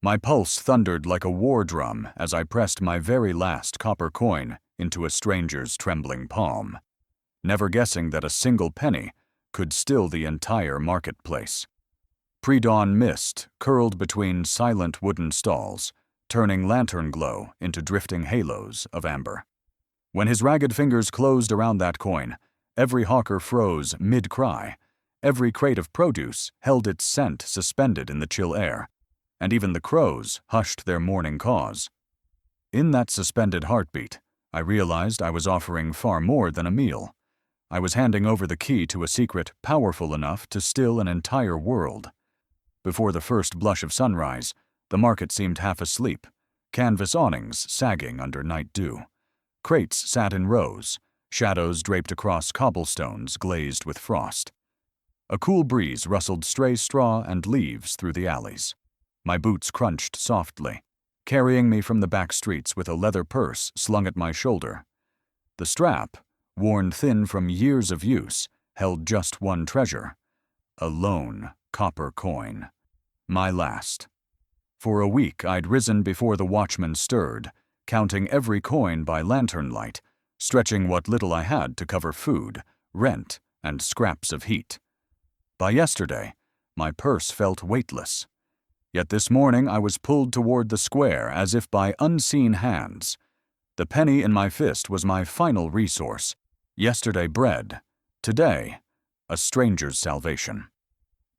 My pulse thundered like a war drum as I pressed my very last copper coin into a stranger's trembling palm, never guessing that a single penny could still the entire marketplace. Pre-dawn mist curled between silent wooden stalls, turning lantern glow into drifting halos of amber. When his ragged fingers closed around that coin, every hawker froze mid-cry. Every crate of produce held its scent suspended in the chill air, and even the crows hushed their morning caws. In that suspended heartbeat, I realized I was offering far more than a meal. I was handing over the key to a secret powerful enough to still an entire world. Before the first blush of sunrise, the market seemed half asleep, canvas awnings sagging under night dew. Crates sat in rows, shadows draped across cobblestones glazed with frost. A cool breeze rustled stray straw and leaves through the alleys. My boots crunched softly, carrying me from the back streets with a leather purse slung at my shoulder. The strap, worn thin from years of use, held just one treasure: a lone copper coin. My last. For a week I'd risen before the watchman stirred, counting every coin by lantern light, stretching what little I had to cover food, rent, and scraps of heat. By yesterday, my purse felt weightless. Yet this morning I was pulled toward the square as if by unseen hands. The penny in my fist was my final resource. Yesterday bread, today a stranger's salvation.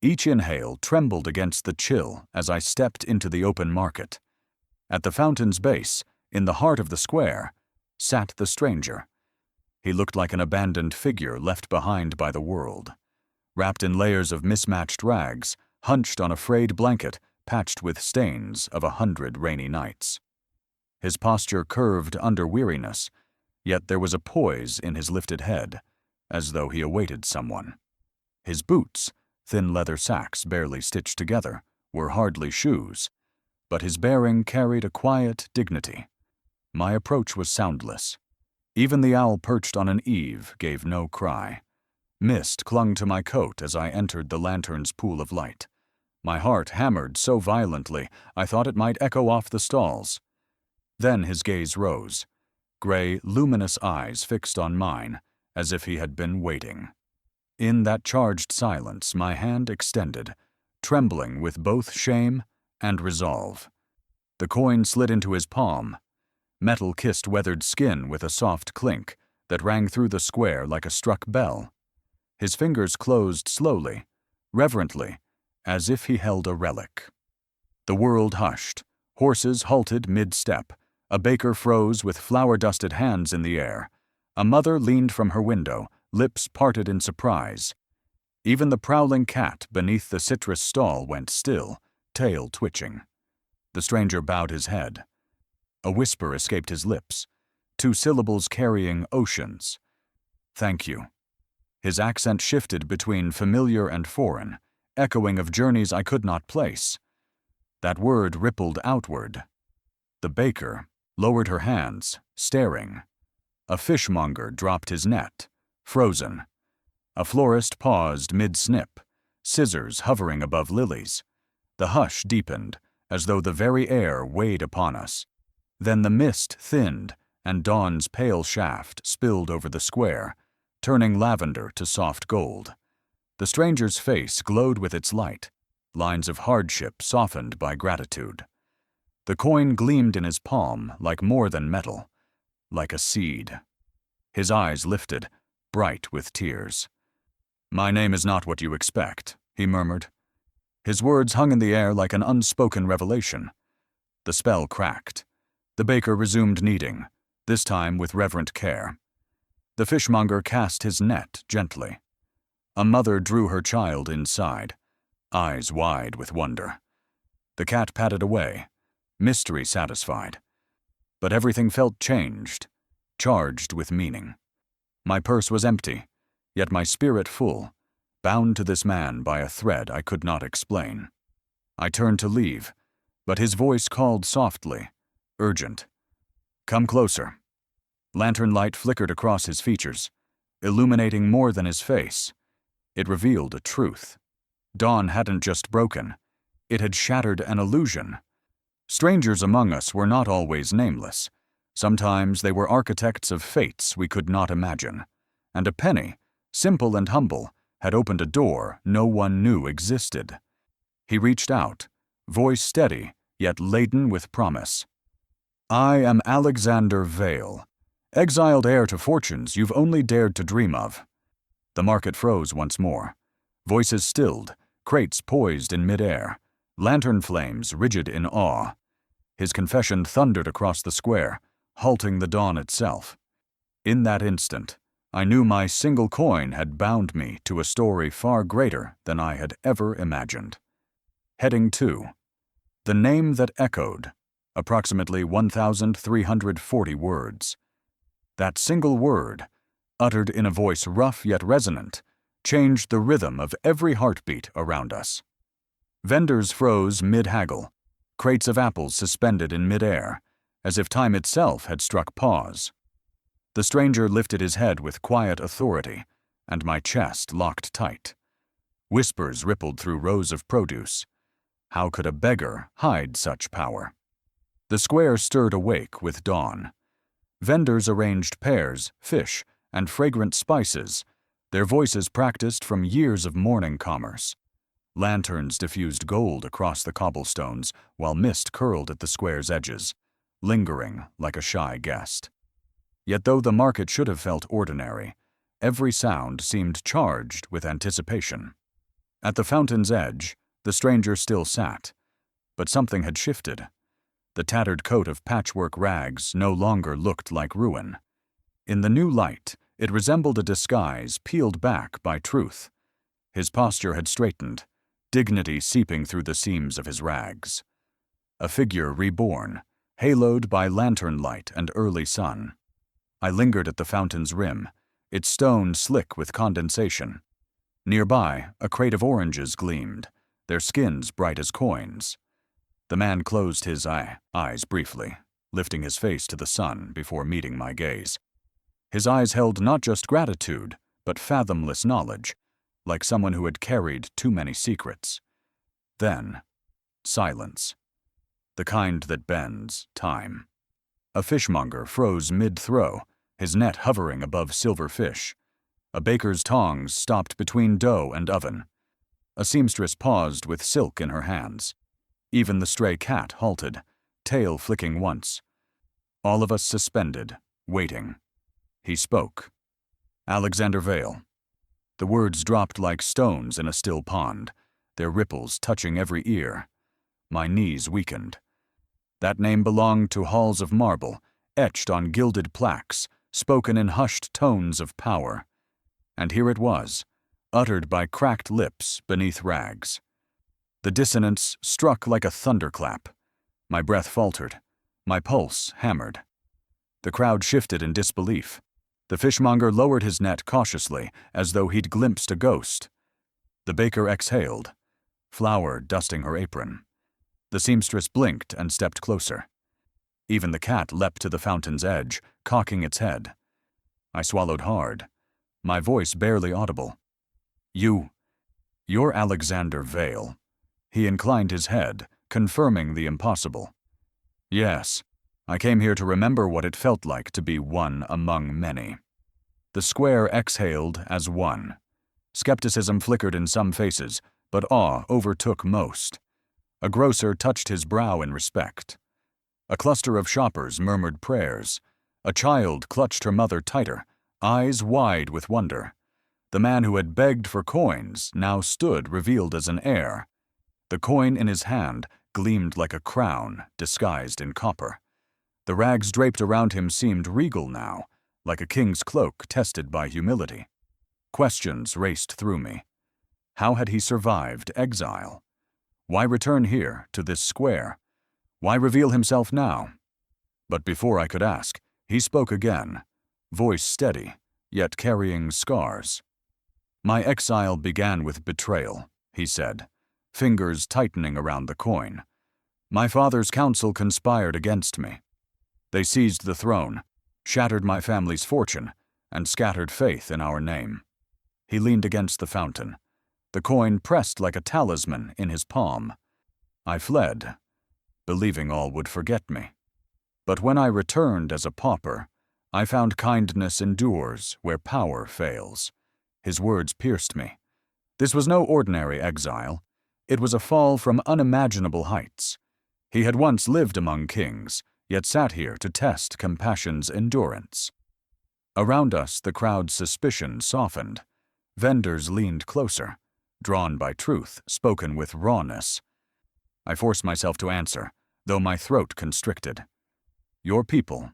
Each inhale trembled against the chill as I stepped into the open market. At the fountain's base, in the heart of the square, sat the stranger. He looked like an abandoned figure left behind by the world. Wrapped in layers of mismatched rags, hunched on a frayed blanket patched with stains of 100 rainy nights. His posture curved under weariness, yet there was a poise in his lifted head, as though he awaited someone. His boots, thin leather sacks barely stitched together, were hardly shoes, but his bearing carried a quiet dignity. My approach was soundless. Even the owl perched on an eave gave no cry. Mist clung to my coat as I entered the lantern's pool of light. My heart hammered so violently I thought it might echo off the stalls. Then his gaze rose, gray, luminous eyes fixed on mine, as if he had been waiting. In that charged silence my hand extended, trembling with both shame and resolve. The coin slid into his palm. Metal kissed weathered skin with a soft clink that rang through the square like a struck bell. His fingers closed slowly, reverently, as if he held a relic. The world hushed. Horses halted mid-step. A baker froze with flour-dusted hands in the air. A mother leaned from her window, lips parted in surprise. Even the prowling cat beneath the citrus stall went still, tail twitching. The stranger bowed his head. A whisper escaped his lips, 2 syllables carrying oceans. "Thank you." His accent shifted between familiar and foreign, echoing of journeys I could not place. That word rippled outward. The baker lowered her hands, staring. A fishmonger dropped his net, frozen. A florist paused mid-snip, scissors hovering above lilies. The hush deepened, as though the very air weighed upon us. Then the mist thinned, and dawn's pale shaft spilled over the square, turning lavender to soft gold. The stranger's face glowed with its light, lines of hardship softened by gratitude. The coin gleamed in his palm like more than metal, like a seed. His eyes lifted, bright with tears. "My name is not what you expect," he murmured. His words hung in the air like an unspoken revelation. The spell cracked. The baker resumed kneading, this time with reverent care. The fishmonger cast his net gently. A mother drew her child inside, eyes wide with wonder. The cat padded away, mystery satisfied. But everything felt changed, charged with meaning. My purse was empty, yet my spirit full, bound to this man by a thread I could not explain. I turned to leave, but his voice called softly, urgent. "Come closer." Lantern light flickered across his features, illuminating more than his face. It revealed a truth. Dawn hadn't just broken. It had shattered an illusion. Strangers among us were not always nameless. Sometimes they were architects of fates we could not imagine. And a penny, simple and humble, had opened a door no one knew existed. He reached out, voice steady, yet laden with promise. "I am Alexander Vale, exiled heir to fortunes you've only dared to dream of." The market froze once more. Voices stilled, crates poised in midair, lantern flames rigid in awe. His confession thundered across the square, halting the dawn itself. In that instant, I knew my single coin had bound me to a story far greater than I had ever imagined. Heading 2. The name that echoed, approximately 1,340 words. That single word, uttered in a voice rough yet resonant, changed the rhythm of every heartbeat around us. Vendors froze mid-haggle, crates of apples suspended in mid-air, as if time itself had struck pause. The stranger lifted his head with quiet authority, and my chest locked tight. Whispers rippled through rows of produce. How could a beggar hide such power? The square stirred awake with dawn. Vendors arranged pears, fish, and fragrant spices, their voices practiced from years of morning commerce. Lanterns diffused gold across the cobblestones while mist curled at the square's edges, lingering like a shy guest. Yet though the market should have felt ordinary, every sound seemed charged with anticipation. At the fountain's edge, the stranger still sat, but something had shifted. The tattered coat of patchwork rags no longer looked like ruin. In the new light, it resembled a disguise peeled back by truth. His posture had straightened, dignity seeping through the seams of his rags. A figure reborn, haloed by lantern light and early sun. I lingered at the fountain's rim, its stone slick with condensation. Nearby, a crate of oranges gleamed, their skins bright as coins. The man closed his eyes briefly, lifting his face to the sun before meeting my gaze. His eyes held not just gratitude, but fathomless knowledge, like someone who had carried too many secrets. Then, silence. The kind that bends time. A fishmonger froze mid-throw, his net hovering above silver fish. A baker's tongs stopped between dough and oven. A seamstress paused with silk in her hands. Even the stray cat halted, tail flicking once. All of us suspended, waiting. He spoke. Alexander Vale. The words dropped like stones in a still pond, their ripples touching every ear. My knees weakened. That name belonged to halls of marble, etched on gilded plaques, spoken in hushed tones of power. And here it was, uttered by cracked lips beneath rags. The dissonance struck like a thunderclap. My breath faltered, my pulse hammered. The crowd shifted in disbelief. The fishmonger lowered his net cautiously, as though he'd glimpsed a ghost. The baker exhaled, flour dusting her apron. The seamstress blinked and stepped closer. Even the cat leapt to the fountain's edge, cocking its head. I swallowed hard, my voice barely audible. You're Alexander Vale." He inclined his head, confirming the impossible. "Yes, I came here to remember what it felt like to be one among many." The square exhaled as one. Skepticism flickered in some faces, but awe overtook most. A grocer touched his brow in respect. A cluster of shoppers murmured prayers. A child clutched her mother tighter, eyes wide with wonder. The man who had begged for coins now stood revealed as an heir. The coin in his hand gleamed like a crown disguised in copper. The rags draped around him seemed regal now, like a king's cloak tested by humility. Questions raced through me. How had he survived exile? Why return here, to this square? Why reveal himself now? But before I could ask, he spoke again, voice steady, yet carrying scars. "My exile began with betrayal," he said, fingers tightening around the coin. "My father's council conspired against me. They seized the throne, shattered my family's fortune, and scattered faith in our name." He leaned against the fountain, the coin pressed like a talisman in his palm. I fled, believing all would forget me. But when I returned as a pauper, I found kindness endures where power fails. His words pierced me. This was no ordinary exile. It was a fall from unimaginable heights. He had once lived among kings, yet sat here to test compassion's endurance. Around us, the crowd's suspicion softened. Vendors leaned closer, drawn by truth, spoken with rawness. I forced myself to answer, though my throat constricted. Your people.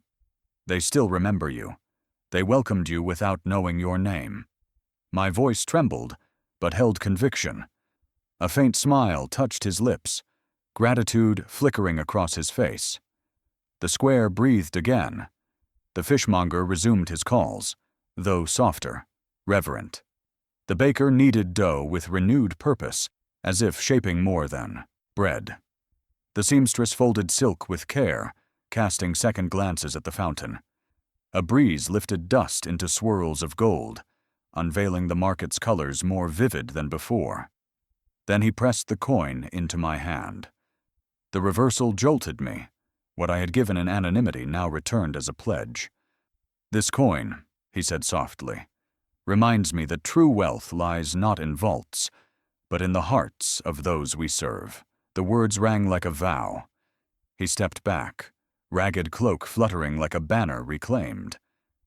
They still remember you. They welcomed you without knowing your name. My voice trembled, but held conviction. A faint smile touched his lips, gratitude flickering across his face. The square breathed again. The fishmonger resumed his calls, though softer, reverent. The baker kneaded dough with renewed purpose, as if shaping more than bread. The seamstress folded silk with care, casting second glances at the fountain. A breeze lifted dust into swirls of gold, unveiling the market's colors more vivid than before. Then he pressed the coin into my hand. The reversal jolted me. What I had given in anonymity now returned as a pledge. This coin, he said softly, reminds me that true wealth lies not in vaults, but in the hearts of those we serve. The words rang like a vow. He stepped back, ragged cloak fluttering like a banner reclaimed.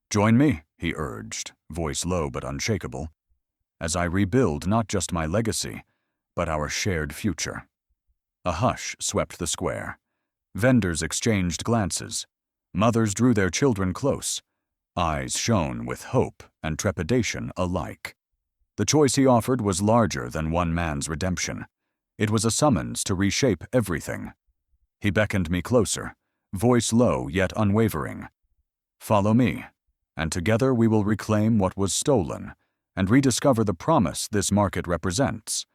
Join me, he urged, voice low but unshakable, as I rebuild not just my legacy, but our shared future. A hush swept the square. Vendors exchanged glances. Mothers drew their children close. Eyes shone with hope and trepidation alike. The choice he offered was larger than one man's redemption. It was a summons to reshape everything. He beckoned me closer, voice low yet unwavering. Follow me, and together we will reclaim what was stolen and rediscover the promise this market represents.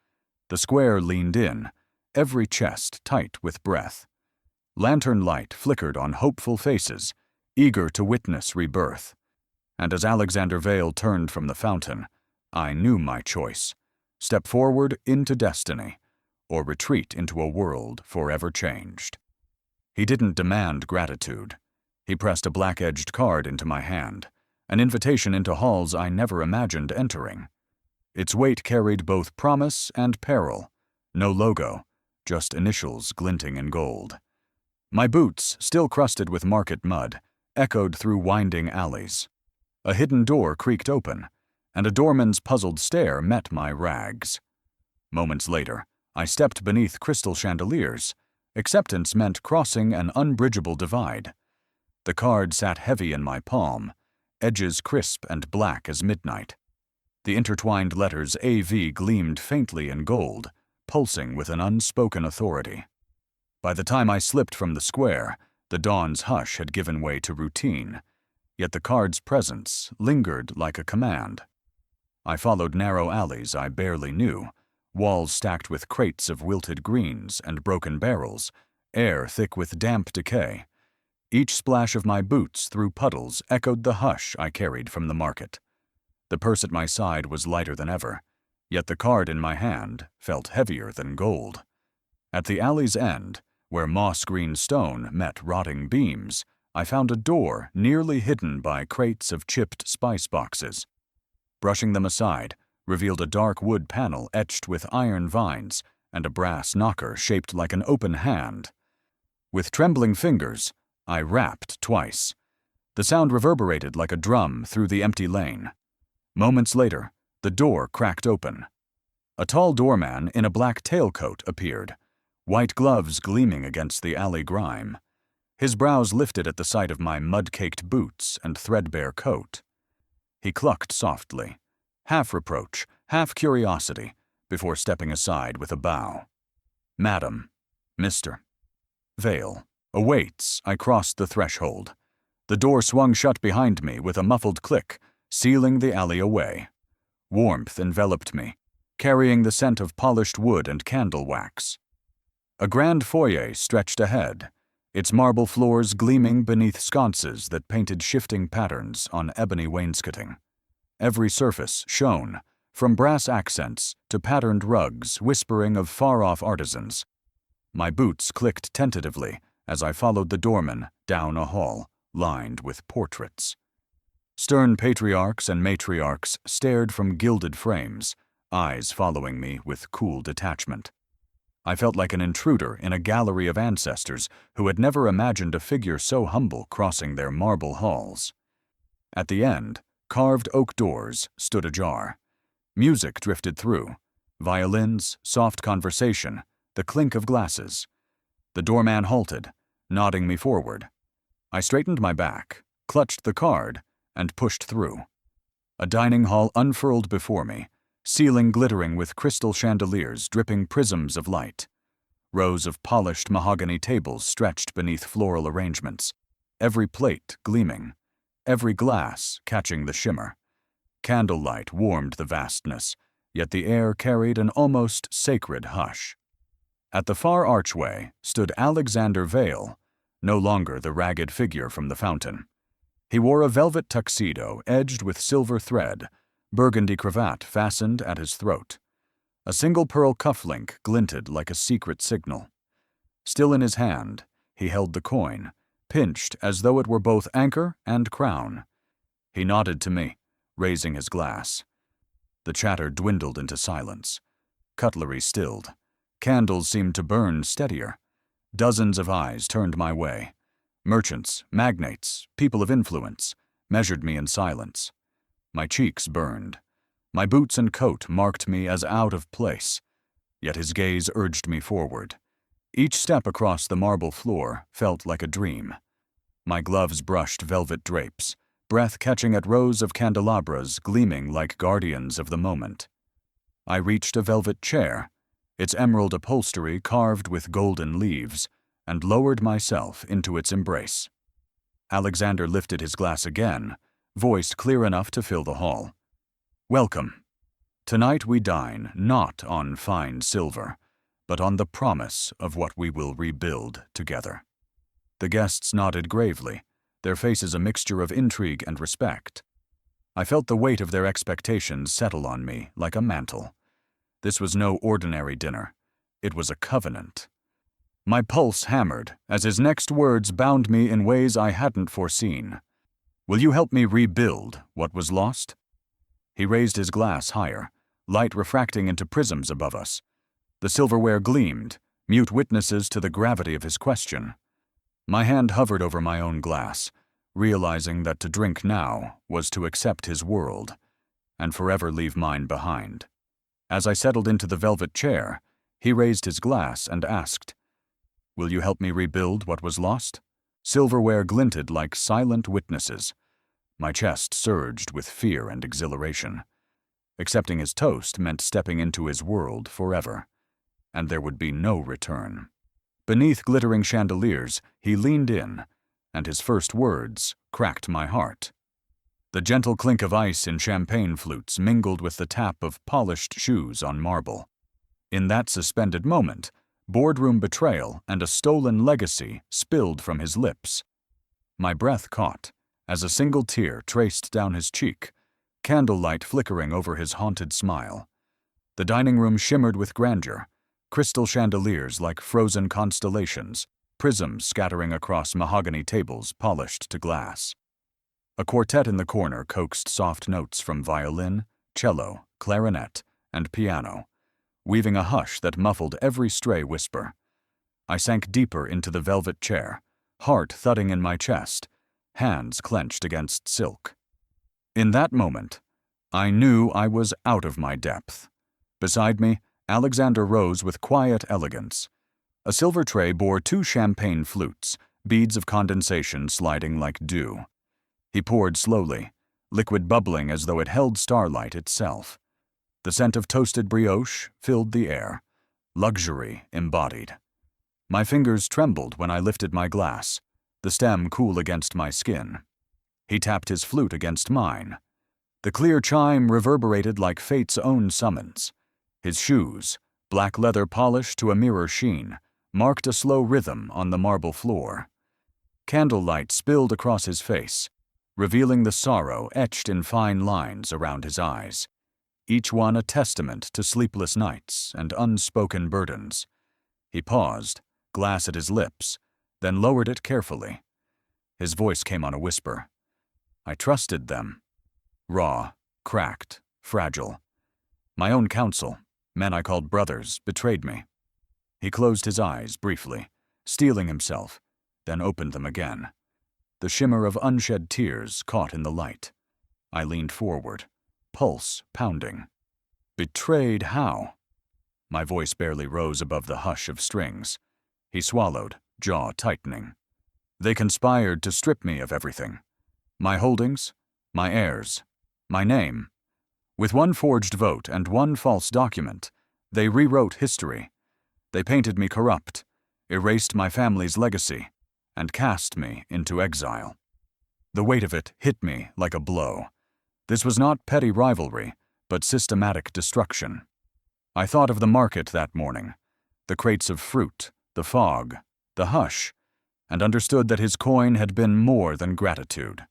The square leaned in, every chest tight with breath. Lantern light flickered on hopeful faces, eager to witness rebirth. And as Alexander Vale turned from the fountain, I knew my choice. Step forward into destiny, or retreat into a world forever changed. He didn't demand gratitude. He pressed a black-edged card into my hand, an invitation into halls I never imagined entering. Its weight carried both promise and peril. No logo, just initials glinting in gold. My boots, still crusted with market mud, echoed through winding alleys. A hidden door creaked open, and a doorman's puzzled stare met my rags. Moments later, I stepped beneath crystal chandeliers. Acceptance meant crossing an unbridgeable divide. The card sat heavy in my palm, edges crisp and black as midnight. The intertwined letters AV gleamed faintly in gold, pulsing with an unspoken authority. By the time I slipped from the square, the dawn's hush had given way to routine, yet the card's presence lingered like a command. I followed narrow alleys I barely knew, walls stacked with crates of wilted greens and broken barrels, air thick with damp decay. Each splash of my boots through puddles echoed the hush I carried from the market. The purse at my side was lighter than ever, yet the card in my hand felt heavier than gold. At the alley's end, where moss-green stone met rotting beams, I found a door nearly hidden by crates of chipped spice boxes. Brushing them aside, revealed a dark wood panel etched with iron vines and a brass knocker shaped like an open hand. With trembling fingers, I rapped twice. The sound reverberated like a drum through the empty lane. Moments later, the door cracked open. A tall doorman in a black tailcoat appeared, white gloves gleaming against the alley grime. His brows lifted at the sight of my mud-caked boots and threadbare coat. He clucked softly, half reproach, half curiosity, before stepping aside with a bow. Madam, Mr. Vale awaits. I crossed the threshold. The door swung shut behind me with a muffled click, sealing the alley away. Warmth enveloped me, carrying the scent of polished wood and candle wax. A grand foyer stretched ahead, its marble floors gleaming beneath sconces that painted shifting patterns on ebony wainscoting. Every surface shone, from brass accents to patterned rugs whispering of far-off artisans. My boots clicked tentatively as I followed the doorman down a hall lined with portraits. Stern patriarchs and matriarchs stared from gilded frames, eyes following me with cool detachment. I felt like an intruder in a gallery of ancestors who had never imagined a figure so humble crossing their marble halls. At the end, carved oak doors stood ajar. Music drifted through. Violins, soft conversation, the clink of glasses. The doorman halted, nodding me forward. I straightened my back, clutched the card, and pushed through. A dining hall unfurled before me, ceiling glittering with crystal chandeliers dripping prisms of light. Rows of polished mahogany tables stretched beneath floral arrangements, every plate gleaming, every glass catching the shimmer. Candlelight warmed the vastness, yet the air carried an almost sacred hush. At the far archway stood Alexander Vale, no longer the ragged figure from the fountain. He wore a velvet tuxedo edged with silver thread, burgundy cravat fastened at his throat. A single pearl cufflink glinted like a secret signal. Still in his hand, he held the coin, pinched as though it were both anchor and crown. He nodded to me, raising his glass. The chatter dwindled into silence. Cutlery stilled. Candles seemed to burn steadier. Dozens of eyes turned my way. Merchants, magnates, people of influence, measured me in silence. My cheeks burned. My boots and coat marked me as out of place, yet his gaze urged me forward. Each step across the marble floor felt like a dream. My gloves brushed velvet drapes, breath catching at rows of candelabras gleaming like guardians of the moment. I reached a velvet chair, its emerald upholstery carved with golden leaves, and lowered myself into its embrace. Alexander lifted his glass again, voice clear enough to fill the hall. Welcome. Tonight we dine not on fine silver, but on the promise of what we will rebuild together. The guests nodded gravely, their faces a mixture of intrigue and respect. I felt the weight of their expectations settle on me like a mantle. This was no ordinary dinner. It was a covenant. My pulse hammered as his next words bound me in ways I hadn't foreseen. Will you help me rebuild what was lost? He raised his glass higher, light refracting into prisms above us. The silverware gleamed, mute witnesses to the gravity of his question. My hand hovered over my own glass, realizing that to drink now was to accept his world, and forever leave mine behind. As I settled into the velvet chair, he raised his glass and asked, "Will you help me rebuild what was lost?" Silverware glinted like silent witnesses. My chest surged with fear and exhilaration. Accepting his toast meant stepping into his world forever, and there would be no return. Beneath glittering chandeliers, he leaned in, and his first words cracked my heart. The gentle clink of ice in champagne flutes mingled with the tap of polished shoes on marble. In that suspended moment, boardroom betrayal and a stolen legacy spilled from his lips. My breath caught as a single tear traced down his cheek, candlelight flickering over his haunted smile. The dining room shimmered with grandeur, crystal chandeliers like frozen constellations, prisms scattering across mahogany tables polished to glass. A quartet in the corner coaxed soft notes from violin, cello, clarinet, and piano, weaving a hush that muffled every stray whisper. I sank deeper into the velvet chair, heart thudding in my chest, hands clenched against silk. In that moment, I knew I was out of my depth. Beside me, Alexander rose with quiet elegance. A silver tray bore 2 champagne flutes, beads of condensation sliding like dew. He poured slowly, liquid bubbling as though it held starlight itself. The scent of toasted brioche filled the air, luxury embodied. My fingers trembled when I lifted my glass, the stem cool against my skin. He tapped his flute against mine. The clear chime reverberated like fate's own summons. His shoes, black leather polished to a mirror sheen, marked a slow rhythm on the marble floor. Candlelight spilled across his face, revealing the sorrow etched in fine lines around his eyes, each one a testament to sleepless nights and unspoken burdens. He paused, glass at his lips, then lowered it carefully. His voice came on a whisper. I trusted them. Raw, cracked, fragile. My own counsel, men I called brothers, betrayed me. He closed his eyes briefly, steeling himself, then opened them again. The shimmer of unshed tears caught in the light. I leaned forward, pulse pounding. Betrayed how? My voice barely rose above the hush of strings. He swallowed, jaw tightening. They conspired to strip me of everything. My holdings, my heirs, my name. With one forged vote and one false document, they rewrote history. They painted me corrupt, erased my family's legacy, and cast me into exile. The weight of it hit me like a blow. This was not petty rivalry, but systematic destruction. I thought of the market that morning, the crates of fruit, the fog, the hush, and understood that his coin had been more than gratitude.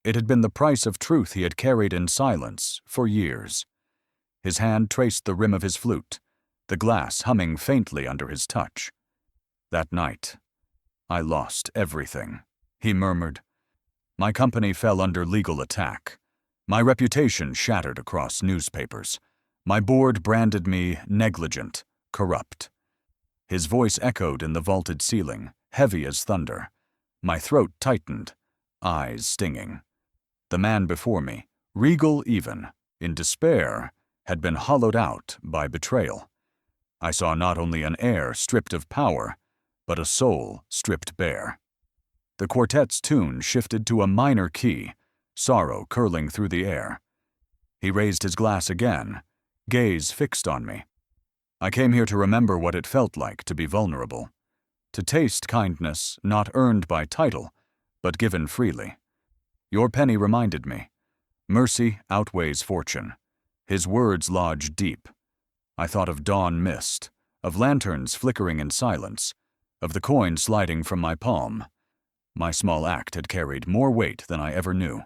It had been the price of truth he had carried in silence for years. His hand traced the rim of his flute, the glass humming faintly under his touch. That night, I lost everything, he murmured. My company fell under legal attack. My reputation shattered across newspapers. My board branded me negligent, corrupt. His voice echoed in the vaulted ceiling, heavy as thunder. My throat tightened, eyes stinging. The man before me, regal even, in despair, had been hollowed out by betrayal. I saw not only an heir stripped of power, but a soul stripped bare. The quartet's tune shifted to a minor key, sorrow curling through the air. He raised his glass again, gaze fixed on me. I came here to remember what it felt like to be vulnerable, to taste kindness not earned by title, but given freely. Your penny reminded me. Mercy outweighs fortune. His words lodged deep. I thought of dawn mist, of lanterns flickering in silence, of the coin sliding from my palm. My small act had carried more weight than I ever knew.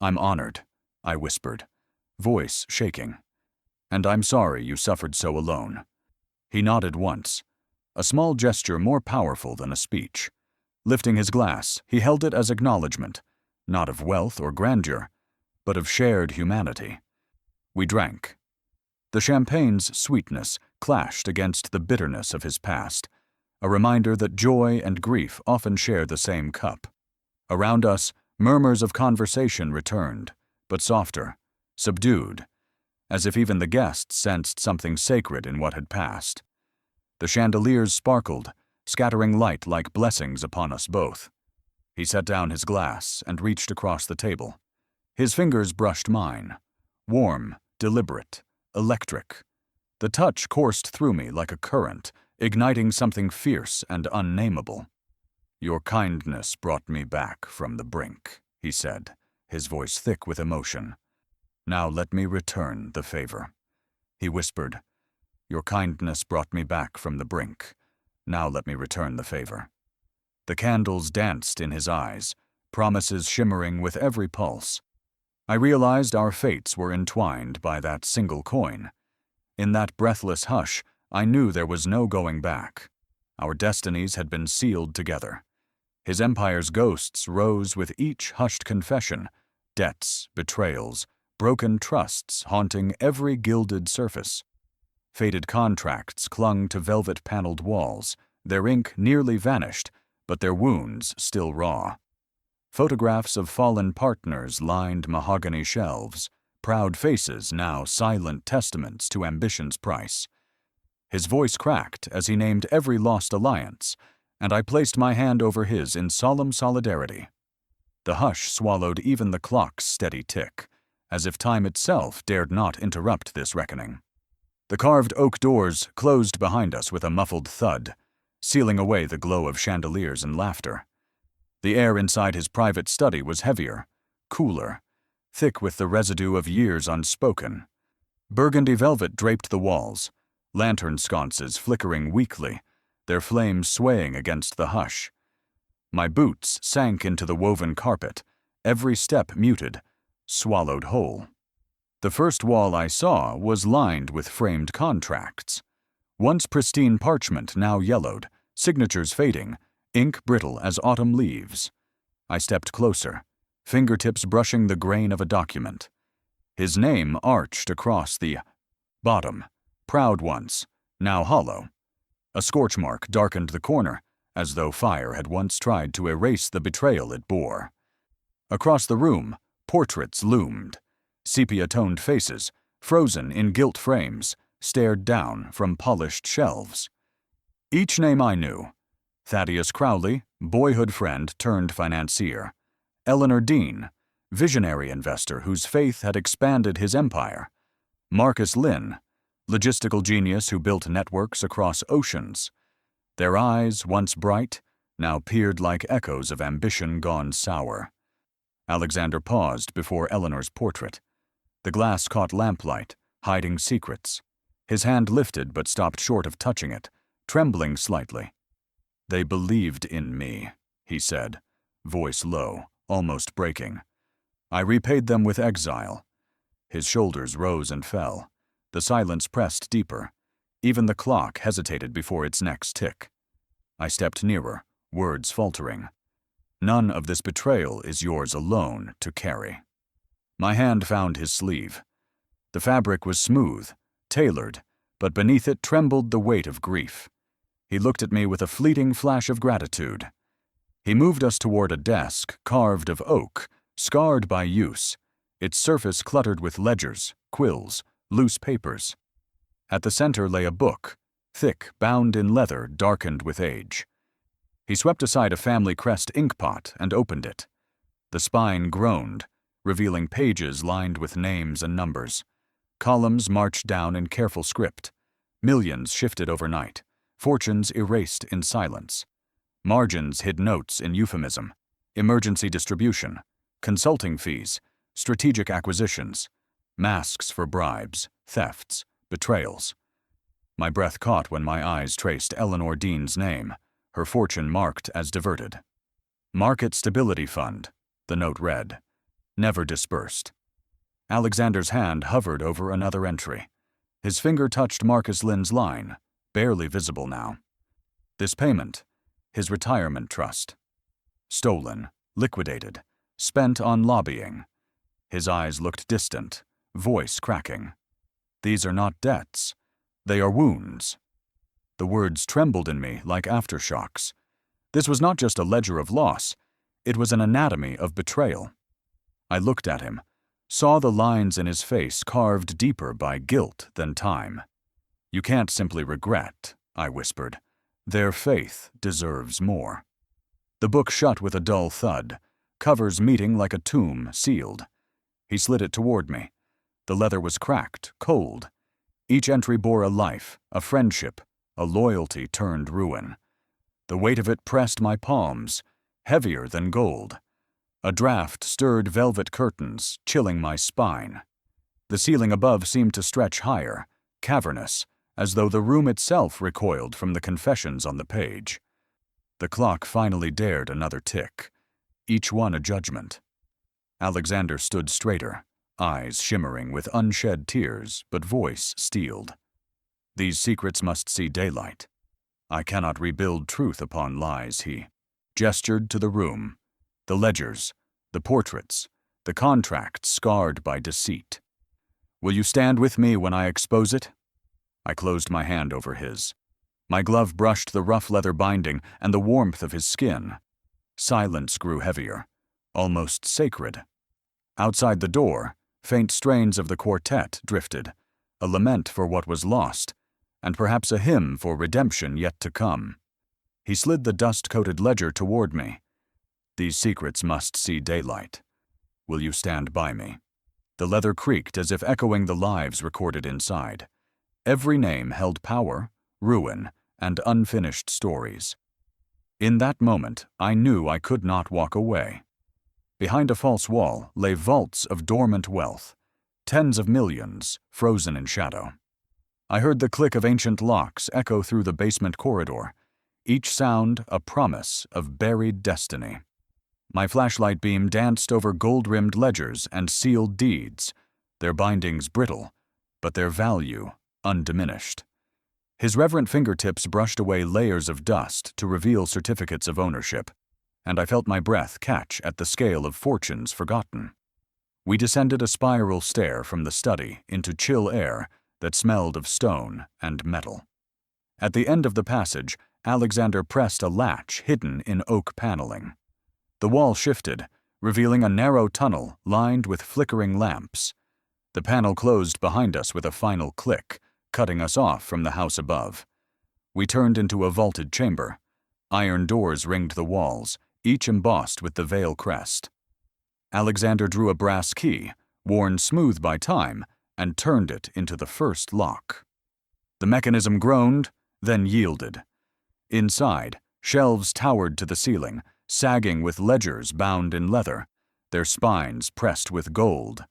I'm honored, I whispered, voice shaking. And I'm sorry you suffered so alone. He nodded once, a small gesture more powerful than a speech. Lifting his glass, he held it as acknowledgement, not of wealth or grandeur, but of shared humanity. We drank. The champagne's sweetness clashed against the bitterness of his past, a reminder that joy and grief often share the same cup. Around us, murmurs of conversation returned, but softer, subdued, as if even the guests sensed something sacred in what had passed. The chandeliers sparkled, scattering light like blessings upon us both. He set down his glass and reached across the table. His fingers brushed mine, warm, deliberate, electric. The touch coursed through me like a current, igniting something fierce and unnameable. Your kindness brought me back from the brink, he said, his voice thick with emotion. Now let me return the favor. He whispered, Your kindness brought me back from the brink. Now let me return the favor. The candles danced in his eyes, promises shimmering with every pulse. I realized our fates were entwined by that single coin. In that breathless hush, I knew there was no going back. Our destinies had been sealed together. His empire's ghosts rose with each hushed confession, debts, betrayals, broken trusts haunting every gilded surface. Faded contracts clung to velvet-paneled walls, their ink nearly vanished, but their wounds still raw. Photographs of fallen partners lined mahogany shelves, proud faces now silent testaments to ambition's price. His voice cracked as he named every lost alliance, and I placed my hand over his in solemn solidarity. The hush swallowed even the clock's steady tick, as if time itself dared not interrupt this reckoning. The carved oak doors closed behind us with a muffled thud, sealing away the glow of chandeliers and laughter. The air inside his private study was heavier, cooler, thick with the residue of years unspoken. Burgundy velvet draped the walls, lantern sconces flickering weakly, their flames swaying against the hush. My boots sank into the woven carpet, every step muted, swallowed whole. The first wall I saw was lined with framed contracts. Once pristine parchment now yellowed, signatures fading, ink brittle as autumn leaves. I stepped closer, fingertips brushing the grain of a document. His name arched across the bottom, proud once, now hollow. A scorch mark darkened the corner, as though fire had once tried to erase the betrayal it bore. Across the room, portraits loomed. Sepia-toned faces, frozen in gilt frames, stared down from polished shelves. Each name I knew: Thaddeus Crowley, boyhood friend turned financier; Eleanor Dean, visionary investor whose faith had expanded his empire; Marcus Lynn, logistical genius who built networks across oceans. Their eyes, once bright, now peered like echoes of ambition gone sour. Alexander paused before Eleanor's portrait. The glass caught lamplight, hiding secrets. His hand lifted but stopped short of touching it, trembling slightly. "They believed in me," he said, voice low, almost breaking. "I repaid them with exile." His shoulders rose and fell. The silence pressed deeper. Even the clock hesitated before its next tick. I stepped nearer, words faltering. "None of this betrayal is yours alone to carry." My hand found his sleeve. The fabric was smooth, tailored, but beneath it trembled the weight of grief. He looked at me with a fleeting flash of gratitude. He moved us toward a desk carved of oak, scarred by use, its surface cluttered with ledgers, quills, loose papers. At the center lay a book, thick, bound in leather, darkened with age. He swept aside a family crest inkpot and opened it. The spine groaned, revealing pages lined with names and numbers. Columns marched down in careful script. Millions shifted overnight, fortunes erased in silence. Margins hid notes in euphemism, emergency distribution, consulting fees, strategic acquisitions, masks for bribes, thefts, betrayals. My breath caught when my eyes traced Eleanor Dean's name, her fortune marked as diverted. "Market Stability Fund," the note read. "Never dispersed." Alexander's hand hovered over another entry. His finger touched Marcus Lynn's line, barely visible now. This payment, his retirement trust. Stolen, liquidated, spent on lobbying. His eyes looked distant, voice cracking. "These are not debts. They are wounds." The words trembled in me like aftershocks. This was not just a ledger of loss. It was an anatomy of betrayal. I looked at him, saw the lines in his face carved deeper by guilt than time. "You can't simply regret," I whispered. "Their faith deserves more." The book shut with a dull thud, covers meeting like a tomb sealed. He slid it toward me. The leather was cracked, cold. Each entry bore a life, a friendship, a loyalty turned ruin. The weight of it pressed my palms, heavier than gold. A draft stirred velvet curtains, chilling my spine. The ceiling above seemed to stretch higher, cavernous, as though the room itself recoiled from the confessions on the page. The clock finally dared another tick, each one a judgment. Alexander stood straighter, eyes shimmering with unshed tears, but voice steeled. "These secrets must see daylight. I cannot rebuild truth upon lies," he gestured to the room. The ledgers, the portraits, the contracts scarred by deceit. "Will you stand with me when I expose it?" I closed my hand over his. My glove brushed the rough leather binding and the warmth of his skin. Silence grew heavier, almost sacred. Outside the door, faint strains of the quartet drifted, a lament for what was lost, and perhaps a hymn for redemption yet to come. He slid the dust-coated ledger toward me. "These secrets must see daylight. Will you stand by me?" The leather creaked as if echoing the lives recorded inside. Every name held power, ruin, and unfinished stories. In that moment, I knew I could not walk away. Behind a false wall lay vaults of dormant wealth, tens of millions, frozen in shadow. I heard the click of ancient locks echo through the basement corridor, each sound a promise of buried destiny. My flashlight beam danced over gold-rimmed ledgers and sealed deeds, their bindings brittle, but their value undiminished. His reverent fingertips brushed away layers of dust to reveal certificates of ownership, and I felt my breath catch at the scale of fortunes forgotten. We descended a spiral stair from the study into chill air that smelled of stone and metal. At the end of the passage, Alexander pressed a latch hidden in oak paneling. The wall shifted, revealing a narrow tunnel lined with flickering lamps. The panel closed behind us with a final click, cutting us off from the house above. We turned into a vaulted chamber. Iron doors ringed the walls, each embossed with the Vale crest. Alexander drew a brass key, worn smooth by time, and turned it into the first lock. The mechanism groaned, then yielded. Inside, shelves towered to the ceiling, sagging with ledgers bound in leather, their spines pressed with gold.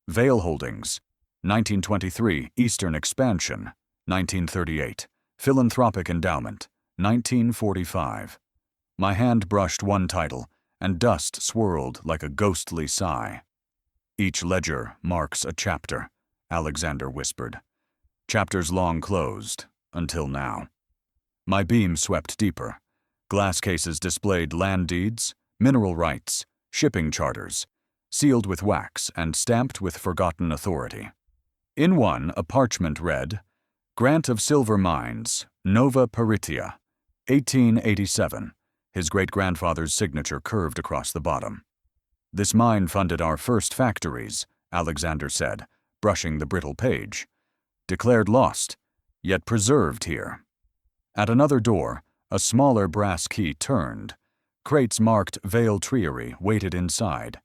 Vale Holdings, 1923 Eastern Expansion, 1938 Philanthropic Endowment, 1945. My hand brushed one title, and dust swirled like a ghostly sigh. Each ledger marks a chapter, Alexander whispered. Chapters long closed, until now. My beam swept deeper. Glass cases displayed land deeds, mineral rights, shipping charters, sealed with wax and stamped with forgotten authority. In one, a parchment read, Grant of Silver Mines, Nova Peritia, 1887. His great-grandfather's signature curved across the bottom. This mine funded our first factories, Alexander said, brushing the brittle page. Declared lost, yet preserved here. At another door, a smaller brass key turned. Crates marked Vale Triery waited inside.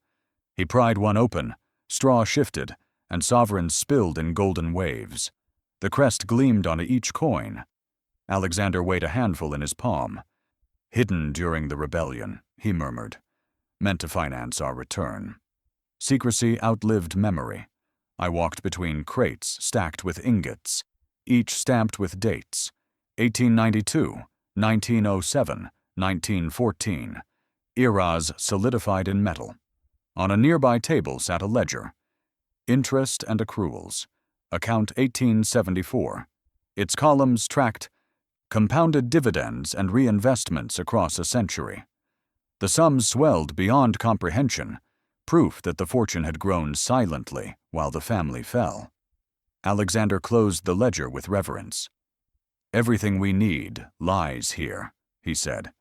He pried one open, straw shifted, and sovereigns spilled in golden waves. The crest gleamed on each coin. Alexander weighed a handful in his palm. Hidden during the rebellion, he murmured, meant to finance our return. Secrecy outlived memory. I walked between crates stacked with ingots, each stamped with dates, 1892, 1907, 1914, eras solidified in metal. On a nearby table sat a ledger. Interest and accruals. Account 1874. Its columns tracked compounded dividends and reinvestments across a century. The sums swelled beyond comprehension, proof that the fortune had grown silently while the family fell. Alexander closed the ledger with reverence. Everything we need lies here, he said,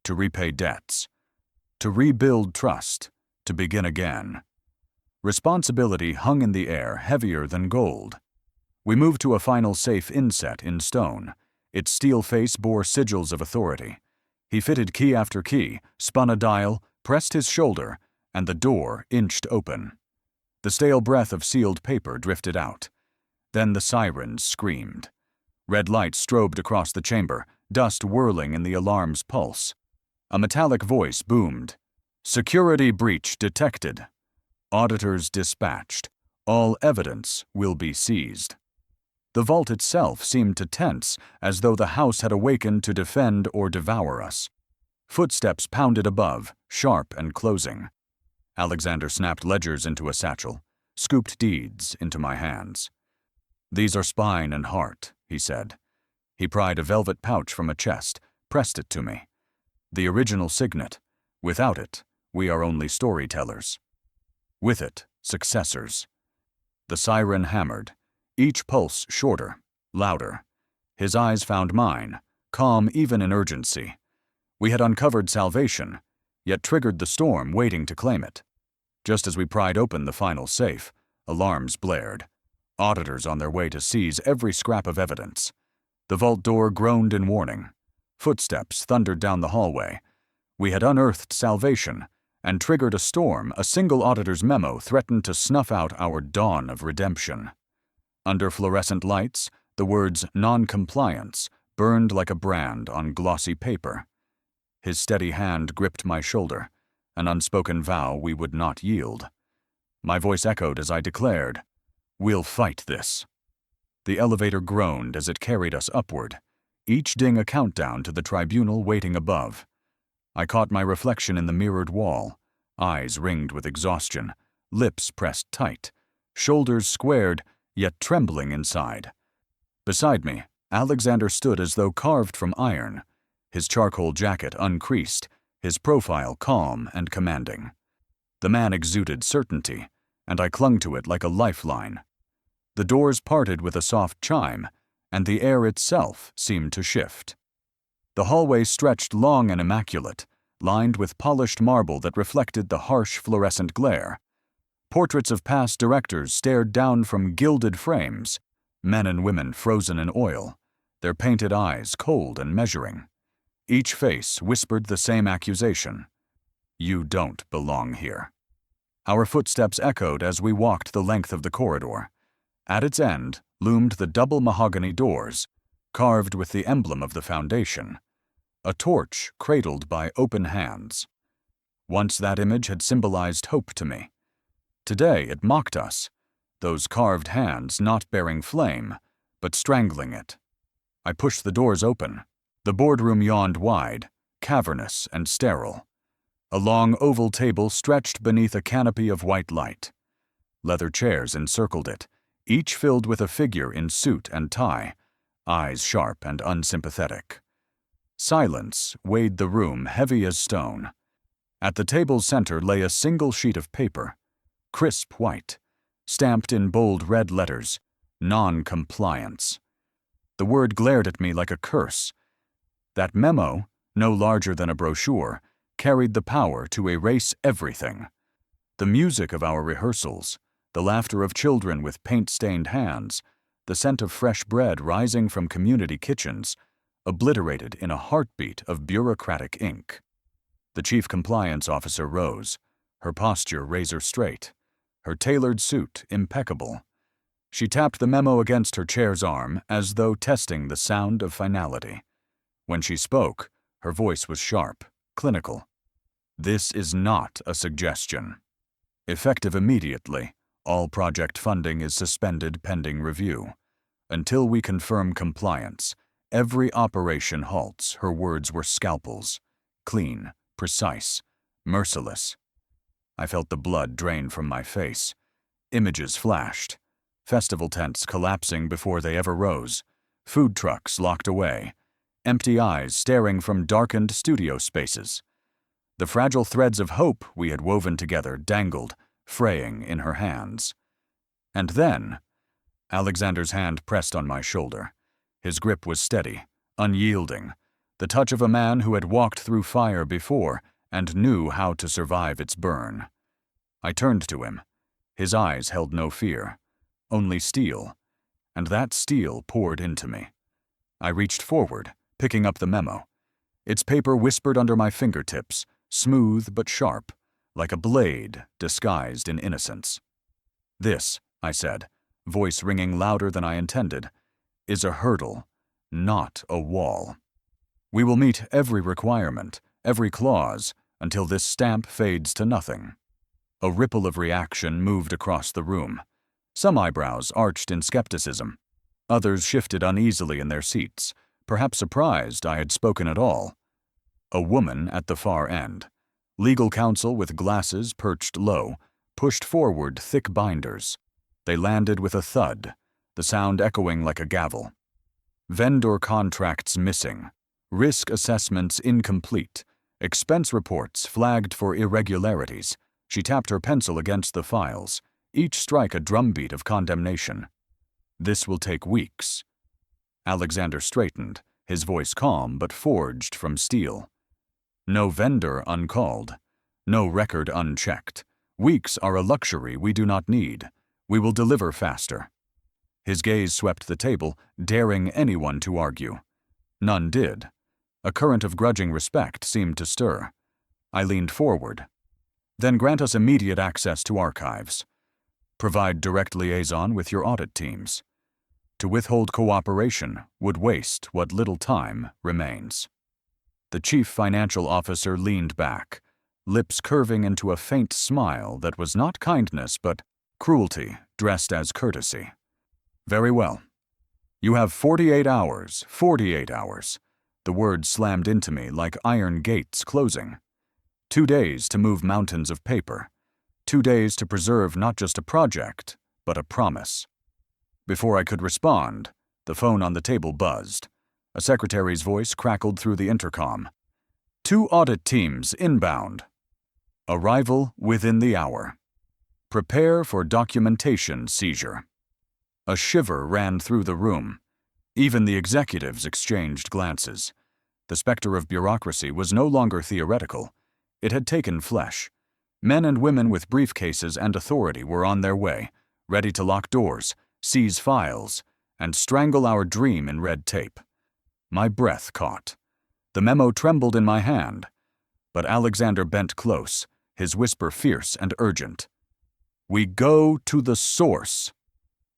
to repay debts, to rebuild trust, to begin again. Responsibility hung in the air heavier than gold. We moved to a final safe inset in stone. Its steel face bore sigils of authority. He fitted key after key, spun a dial, pressed his shoulder, and the door inched open. The stale breath of sealed paper drifted out. Then the sirens screamed. Red lights strobed across the chamber, dust whirling in the alarm's pulse. A metallic voice boomed. Security breach detected. Auditors dispatched. All evidence will be seized. The vault itself seemed to tense, as though the house had awakened to defend or devour us. Footsteps pounded above, sharp and closing. Alexander snapped ledgers into a satchel, scooped deeds into my hands. These are spine and heart, he said. He pried a velvet pouch from a chest, pressed it to me. The original signet. Without it, we are only storytellers. With it, successors. The siren hammered, each pulse shorter, louder. His eyes found mine, calm even in urgency. We had uncovered salvation, yet triggered the storm waiting to claim it. Just as we pried open the final safe, alarms blared. Auditors on their way to seize every scrap of evidence. The vault door groaned in warning. Footsteps thundered down the hallway. We had unearthed salvation and triggered a storm. A single auditor's memo threatened to snuff out our dawn of redemption. Under fluorescent lights, the words non-compliance burned like a brand on glossy paper. His steady hand gripped my shoulder, an unspoken vow we would not yield. My voice echoed as I declared, "We'll fight this." The elevator groaned as it carried us upward, each ding a countdown to the tribunal waiting above. I caught my reflection in the mirrored wall, eyes ringed with exhaustion, lips pressed tight, shoulders squared, yet trembling inside. Beside me, Alexander stood as though carved from iron, his charcoal jacket uncreased, his profile calm and commanding. The man exuded certainty, and I clung to it like a lifeline. The doors parted with a soft chime, and the air itself seemed to shift. The hallway stretched long and immaculate, lined with polished marble that reflected the harsh fluorescent glare. Portraits of past directors stared down from gilded frames, men and women frozen in oil, their painted eyes cold and measuring. Each face whispered the same accusation: "You don't belong here." Our footsteps echoed as we walked the length of the corridor. At its end loomed the double mahogany doors, carved with the emblem of the foundation, a torch cradled by open hands. Once that image had symbolized hope to me. Today it mocked us, those carved hands not bearing flame, but strangling it. I pushed the doors open. The boardroom yawned wide, cavernous and sterile. A long oval table stretched beneath a canopy of white light. Leather chairs encircled it, each filled with a figure in suit and tie, eyes sharp and unsympathetic. Silence weighed the room heavy as stone. At the table's center lay a single sheet of paper, crisp white, stamped in bold red letters, "Non-compliance." The word glared at me like a curse. That memo, no larger than a brochure, carried the power to erase everything. The music of our rehearsals, the laughter of children with paint-stained hands, the scent of fresh bread rising from community kitchens, obliterated in a heartbeat of bureaucratic ink. The chief compliance officer rose, her posture razor straight, her tailored suit impeccable. She tapped the memo against her chair's arm as though testing the sound of finality. When she spoke, her voice was sharp, clinical. "This is not a suggestion. Effective immediately, all project funding is suspended pending review. Until we confirm compliance, every operation halts." Her words were scalpels, clean, precise, merciless. I felt the blood drain from my face. Images flashed. Festival tents collapsing before they ever rose. Food trucks locked away. Empty eyes staring from darkened studio spaces. The fragile threads of hope we had woven together dangled, fraying in her hands. And then, Alexander's hand pressed on my shoulder. His grip was steady, unyielding, the touch of a man who had walked through fire before and knew how to survive its burn. I turned to him. His eyes held no fear, only steel, and that steel poured into me. I reached forward, picking up the memo. Its paper whispered under my fingertips, smooth but sharp, like a blade disguised in innocence. "This," I said, voice ringing louder than I intended, "is a hurdle, not a wall. We will meet every requirement, every clause, until this stamp fades to nothing." A ripple of reaction moved across the room. Some eyebrows arched in skepticism. Others shifted uneasily in their seats, perhaps surprised I had spoken at all. A woman at the far end, legal counsel with glasses perched low, pushed forward thick binders. They landed with a thud, the sound echoing like a gavel. Vendor contracts missing, risk assessments incomplete, expense reports flagged for irregularities. She tapped her pencil against the files, each strike a drumbeat of condemnation. "This will take weeks." Alexander straightened, his voice calm but forged from steel. "No vendor uncalled, no record unchecked. Weeks are a luxury we do not need. We will deliver faster." His gaze swept the table, daring anyone to argue. None did. A current of grudging respect seemed to stir. I leaned forward. "Then grant us immediate access to archives. Provide direct liaison with your audit teams. To withhold cooperation would waste what little time remains." The chief financial officer leaned back, lips curving into a faint smile that was not kindness but cruelty dressed as courtesy. "Very well. You have 48 hours, 48 hours. The words slammed into me like iron gates closing. 2 days to move mountains of paper. 2 days to preserve not just a project, but a promise. Before I could respond, The phone on the table buzzed. A secretary's voice crackled through the intercom. 2 audit teams inbound. Arrival within the hour. Prepare for documentation seizure. A shiver ran through the room. Even the executives exchanged glances. The specter of bureaucracy was no longer theoretical. It had taken flesh. Men and women with briefcases and authority were on their way, ready to lock doors, seize files, and strangle our dream in red tape. My breath caught. The memo trembled in my hand. But Alexander bent close, his whisper fierce and urgent. "We go to the source."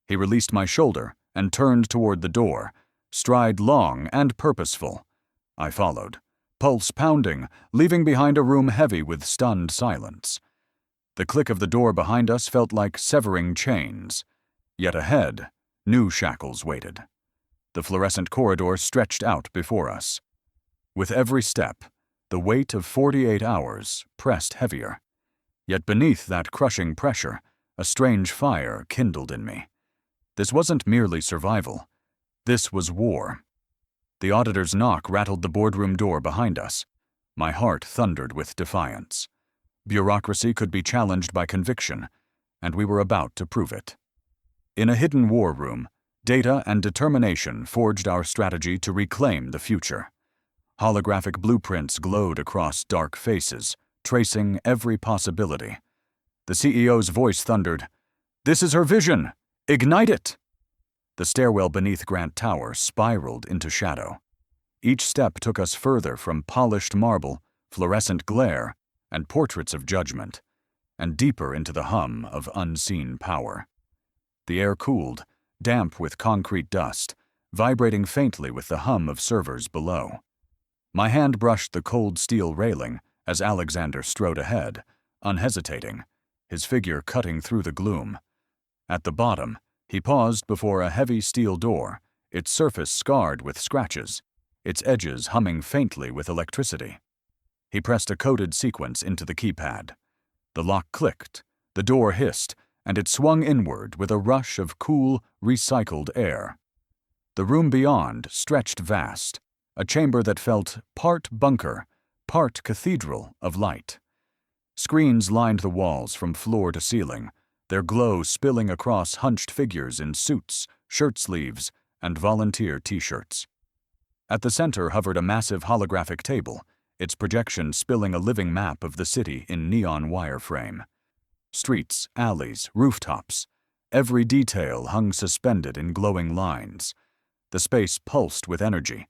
He released my shoulder and turned toward the door, stride long and purposeful. I followed, pulse pounding, leaving behind a room heavy with stunned silence. The click of the door behind us felt like severing chains. Yet ahead, new shackles waited. The fluorescent corridor stretched out before us. With every step, the weight of 48 hours pressed heavier. Yet beneath that crushing pressure, a strange fire kindled in me. This wasn't merely survival. This was war. The auditor's knock rattled the boardroom door behind us. My heart thundered with defiance. Bureaucracy could be challenged by conviction, and we were about to prove it. In a hidden war room, data and determination forged our strategy to reclaim the future. Holographic blueprints glowed across dark faces, tracing every possibility. The CEO's voice thundered, "This is her vision! Ignite it!" The stairwell beneath Grant Tower spiraled into shadow. Each step took us further from polished marble, fluorescent glare, and portraits of judgment, and deeper into the hum of unseen power. The air cooled, damp with concrete dust, vibrating faintly with the hum of servers below. My hand brushed the cold steel railing as Alexander strode ahead, unhesitating, his figure cutting through the gloom. At the bottom, he paused before a heavy steel door, its surface scarred with scratches, its edges humming faintly with electricity. He pressed a coded sequence into the keypad. The lock clicked, the door hissed, and it swung inward with a rush of cool, recycled air. The room beyond stretched vast, a chamber that felt part bunker, part cathedral of light. Screens lined the walls from floor to ceiling, their glow spilling across hunched figures in suits, shirt sleeves, and volunteer t-shirts. At the center hovered a massive holographic table, its projection spilling a living map of the city in neon wireframe. Streets, alleys, rooftops, every detail hung suspended in glowing lines. The space pulsed with energy.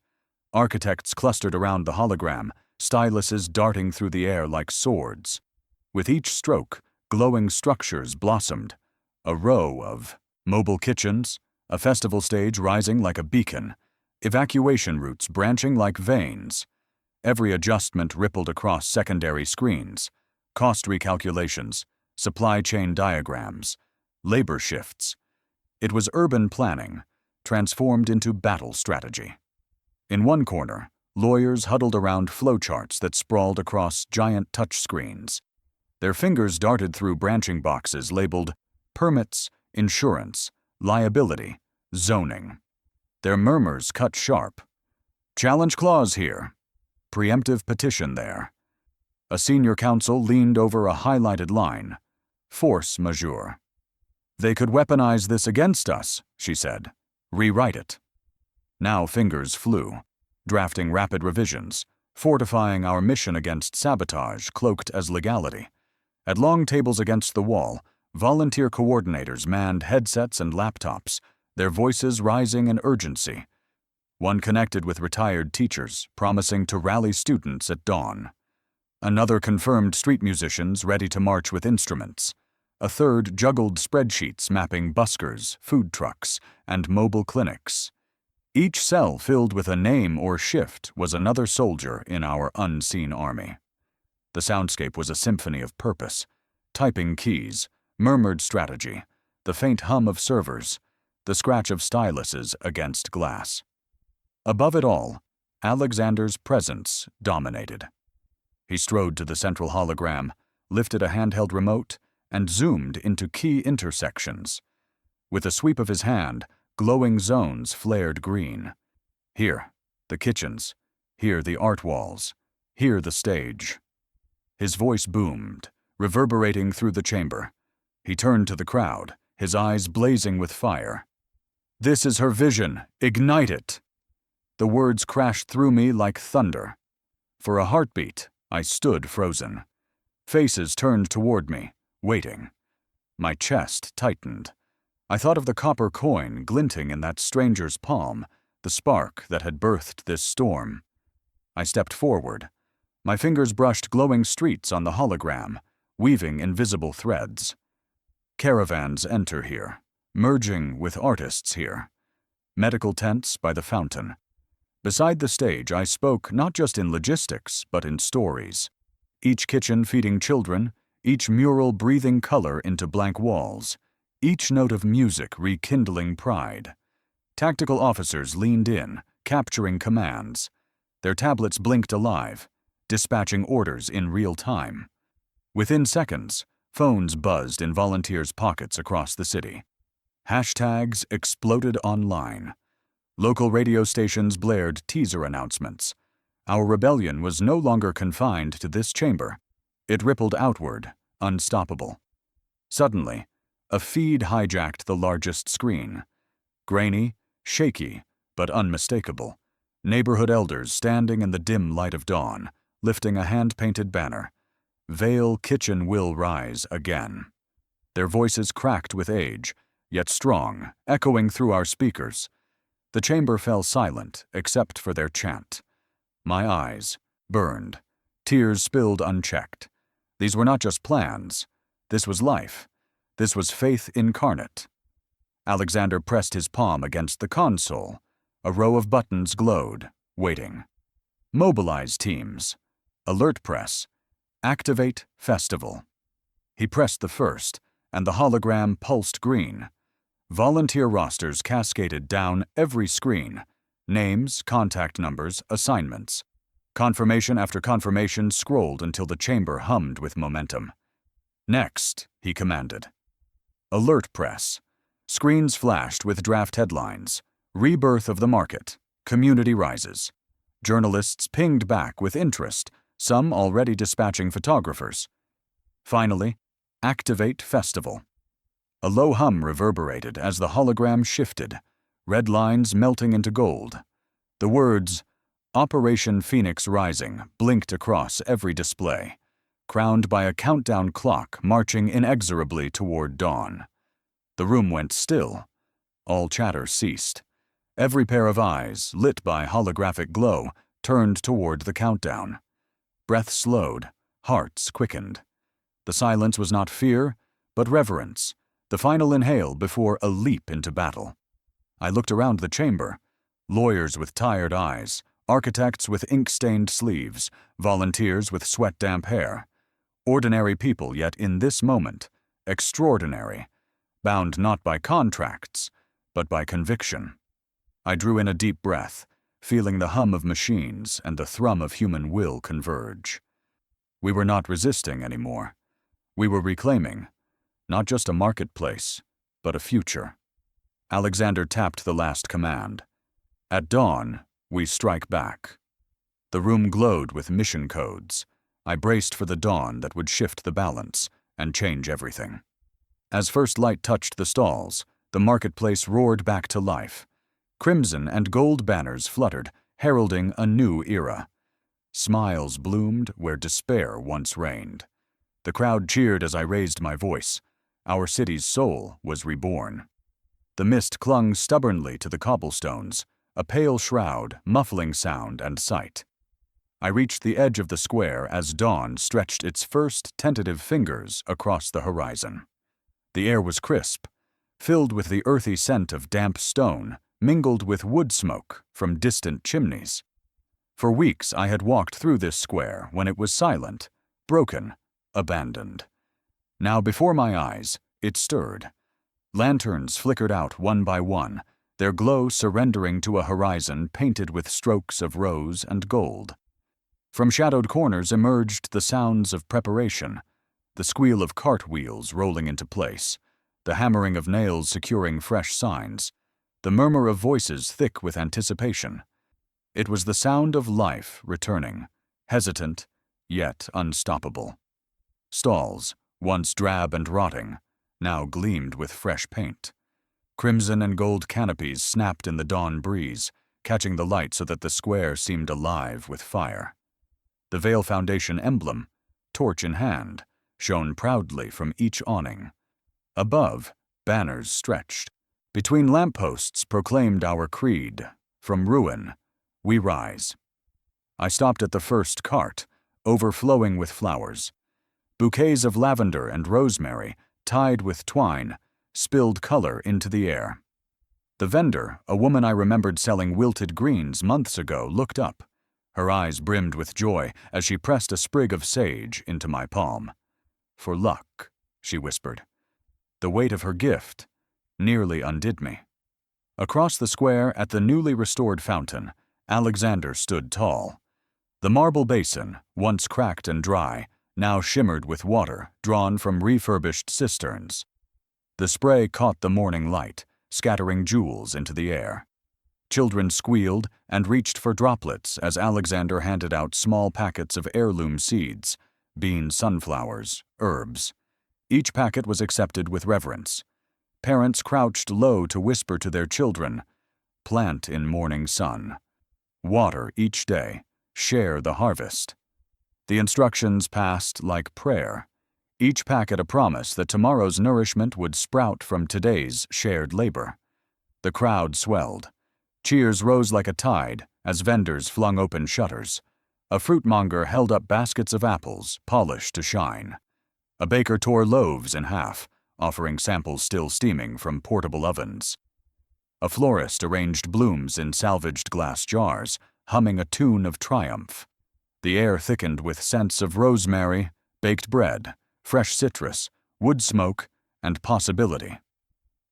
Architects clustered around the hologram, styluses darting through the air like swords. With each stroke, glowing structures blossomed, a row of mobile kitchens, a festival stage rising like a beacon, evacuation routes branching like veins. Every adjustment rippled across secondary screens, cost recalculations, supply chain diagrams, labor shifts. It was urban planning, transformed into battle strategy. In one corner, lawyers huddled around flowcharts that sprawled across giant touchscreens. Their fingers darted through branching boxes labeled permits, insurance, liability, zoning. Their murmurs cut sharp. Challenge clause here. Preemptive petition there. A senior counsel leaned over a highlighted line. Force majeure. They could weaponize this against us, she said. Rewrite it. Now fingers flew, drafting rapid revisions, fortifying our mission against sabotage cloaked as legality. At long tables against the wall, volunteer coordinators manned headsets and laptops, their voices rising in urgency. One connected with retired teachers, promising to rally students at dawn. Another confirmed street musicians ready to march with instruments. A third juggled spreadsheets mapping buskers, food trucks, and mobile clinics. Each cell filled with a name or shift was another soldier in our unseen army. The soundscape was a symphony of purpose, typing keys, murmured strategy, the faint hum of servers, the scratch of styluses against glass. Above it all, Alexander's presence dominated. He strode to the central hologram, lifted a handheld remote, and zoomed into key intersections. With a sweep of his hand, Glowing zones flared green. Here, the kitchens. Here, the art walls. Here, the stage. His voice boomed, reverberating through the chamber. He turned to the crowd, his eyes blazing with fire. "This is her vision. Ignite it!" The words crashed through me like thunder. For a heartbeat, I stood frozen. Faces turned toward me, waiting. My chest tightened. I thought of the copper coin glinting in that stranger's palm, the spark that had birthed this storm. I stepped forward. My fingers brushed glowing streets on the hologram, weaving invisible threads. Caravans enter here, merging with artists here. Medical tents by the fountain. Beside the stage, I spoke not just in logistics, but in stories. Each kitchen feeding children, each mural breathing color into blank walls, each note of music rekindling pride. Tactical officers leaned in, capturing commands. Their tablets blinked alive, dispatching orders in real time. Within seconds, phones buzzed in volunteers' pockets across the city. Hashtags exploded online. Local radio stations blared teaser announcements. Our rebellion was no longer confined to this chamber. It rippled outward, unstoppable. Suddenly, a feed hijacked the largest screen. Grainy, shaky, but unmistakable. Neighborhood elders standing in the dim light of dawn, lifting a hand-painted banner. Vale Kitchen will rise again. Their voices cracked with age, yet strong, echoing through our speakers. The chamber fell silent, except for their chant. My eyes burned. Tears spilled unchecked. These were not just plans. This was life. This was faith incarnate. Alexander pressed his palm against the console. A row of buttons glowed, waiting. Mobilize teams. Alert press. Activate festival. He pressed the first, and the hologram pulsed green. Volunteer rosters cascaded down every screen. Names, contact numbers, assignments. Confirmation after confirmation scrolled until the chamber hummed with momentum. Next, he commanded. Alert press. Screens flashed with draft headlines. Rebirth of the market. Community rises. Journalists pinged back with interest, some already dispatching photographers. Finally, activate festival. A low hum reverberated as the hologram shifted, red lines melting into gold. The words, Operation Phoenix Rising, blinked across every display, crowned by a countdown clock marching inexorably toward dawn. The room went still. All chatter ceased. Every pair of eyes, lit by holographic glow, turned toward the countdown. Breath slowed, hearts quickened. The silence was not fear, but reverence, the final inhale before a leap into battle. I looked around the chamber. Lawyers with tired eyes, architects with ink-stained sleeves, volunteers with sweat-damp hair. Ordinary people, yet in this moment, extraordinary, bound not by contracts, but by conviction. I drew in a deep breath, feeling the hum of machines and the thrum of human will converge. We were not resisting anymore. We were reclaiming, not just a marketplace, but a future. Alexander tapped the last command. At dawn, we strike back. The room glowed with mission codes. I braced for the dawn that would shift the balance and change everything. As first light touched the stalls, the marketplace roared back to life. Crimson and gold banners fluttered, heralding a new era. Smiles bloomed where despair once reigned. The crowd cheered as I raised my voice. Our city's soul was reborn. The mist clung stubbornly to the cobblestones, a pale shroud, muffling sound and sight. I reached the edge of the square as dawn stretched its first tentative fingers across the horizon. The air was crisp, filled with the earthy scent of damp stone, mingled with wood smoke from distant chimneys. For weeks I had walked through this square when it was silent, broken, abandoned. Now before my eyes, it stirred. Lanterns flickered out one by one, their glow surrendering to a horizon painted with strokes of rose and gold. From shadowed corners emerged the sounds of preparation, the squeal of cart wheels rolling into place, the hammering of nails securing fresh signs. the murmur of voices thick with anticipation. It was the sound of life returning, hesitant, yet unstoppable. Stalls, once drab and rotting, now gleamed with fresh paint. Crimson and gold canopies snapped in the dawn breeze, catching the light so that the square seemed alive with fire. The Vale Foundation emblem, torch in hand, shone proudly from each awning. Above, banners stretched. Between lampposts proclaimed our creed, from ruin, we rise. I stopped at the first cart, overflowing with flowers. Bouquets of lavender and rosemary, tied with twine, spilled color into the air. The vendor, a woman I remembered selling wilted greens months ago, looked up. Her eyes brimmed with joy as she pressed a sprig of sage into my palm. "For luck," she whispered. The weight of her gift nearly undid me. Across the square at the newly restored fountain, Alexander stood tall. The marble basin, once cracked and dry, now shimmered with water drawn from refurbished cisterns. The spray caught the morning light, scattering jewels into the air. Children squealed and reached for droplets as Alexander handed out small packets of heirloom seeds, bean sunflowers, herbs. Each packet was accepted with reverence. Parents crouched low to whisper to their children, "Plant in morning sun. Water each day. Share the harvest." The instructions passed like prayer, each packet a promise that tomorrow's nourishment would sprout from today's shared labor. The crowd swelled. Cheers rose like a tide as vendors flung open shutters. A fruitmonger held up baskets of apples, polished to shine. A baker tore loaves in half, offering samples still steaming from portable ovens. A florist arranged blooms in salvaged glass jars, humming a tune of triumph. The air thickened with scents of rosemary, baked bread, fresh citrus, wood smoke, and possibility.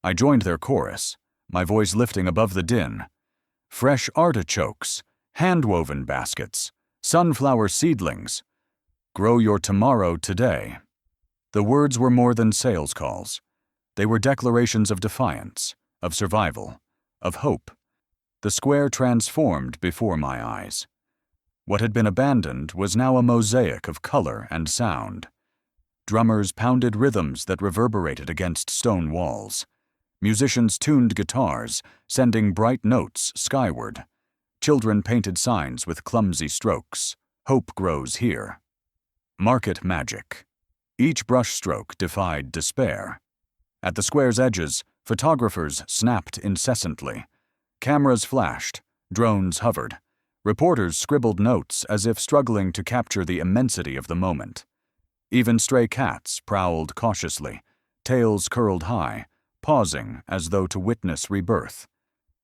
I joined their chorus, my voice lifting above the din. Fresh artichokes, hand-woven baskets, sunflower seedlings. Grow your tomorrow today. The words were more than sales calls. They were declarations of defiance, of survival, of hope. The square transformed before my eyes. What had been abandoned was now a mosaic of color and sound. Drummers pounded rhythms that reverberated against stone walls. Musicians tuned guitars, sending bright notes skyward. Children painted signs with clumsy strokes. Hope grows here. Market magic. Each brushstroke defied despair. At the square's edges, photographers snapped incessantly. Cameras flashed, drones hovered. Reporters scribbled notes as if struggling to capture the immensity of the moment. Even stray cats prowled cautiously, tails curled high, pausing as though to witness rebirth.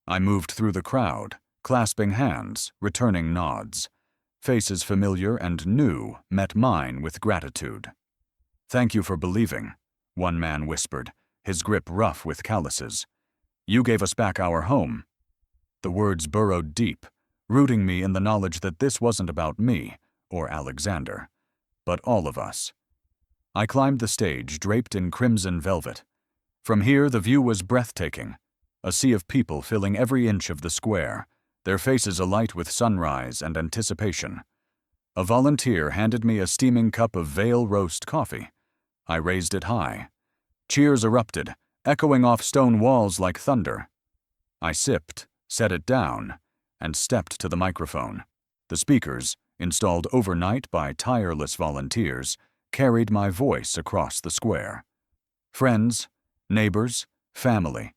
I moved through the crowd, clasping hands, returning nods. Faces familiar and new met mine with gratitude. "Thank you for believing," one man whispered, his grip rough with calluses. "You gave us back our home." The words burrowed deep, rooting me in the knowledge that this wasn't about me, or Alexander, but all of us. I climbed the stage, draped in crimson velvet. From here the view was breathtaking, a sea of people filling every inch of the square, their faces alight with sunrise and anticipation. A volunteer handed me a steaming cup of Vale roast coffee. I raised it high. Cheers erupted, echoing off stone walls like thunder. I sipped, set it down, and stepped to the microphone. The speakers, installed overnight by tireless volunteers, carried my voice across the square. Friends, neighbors, family,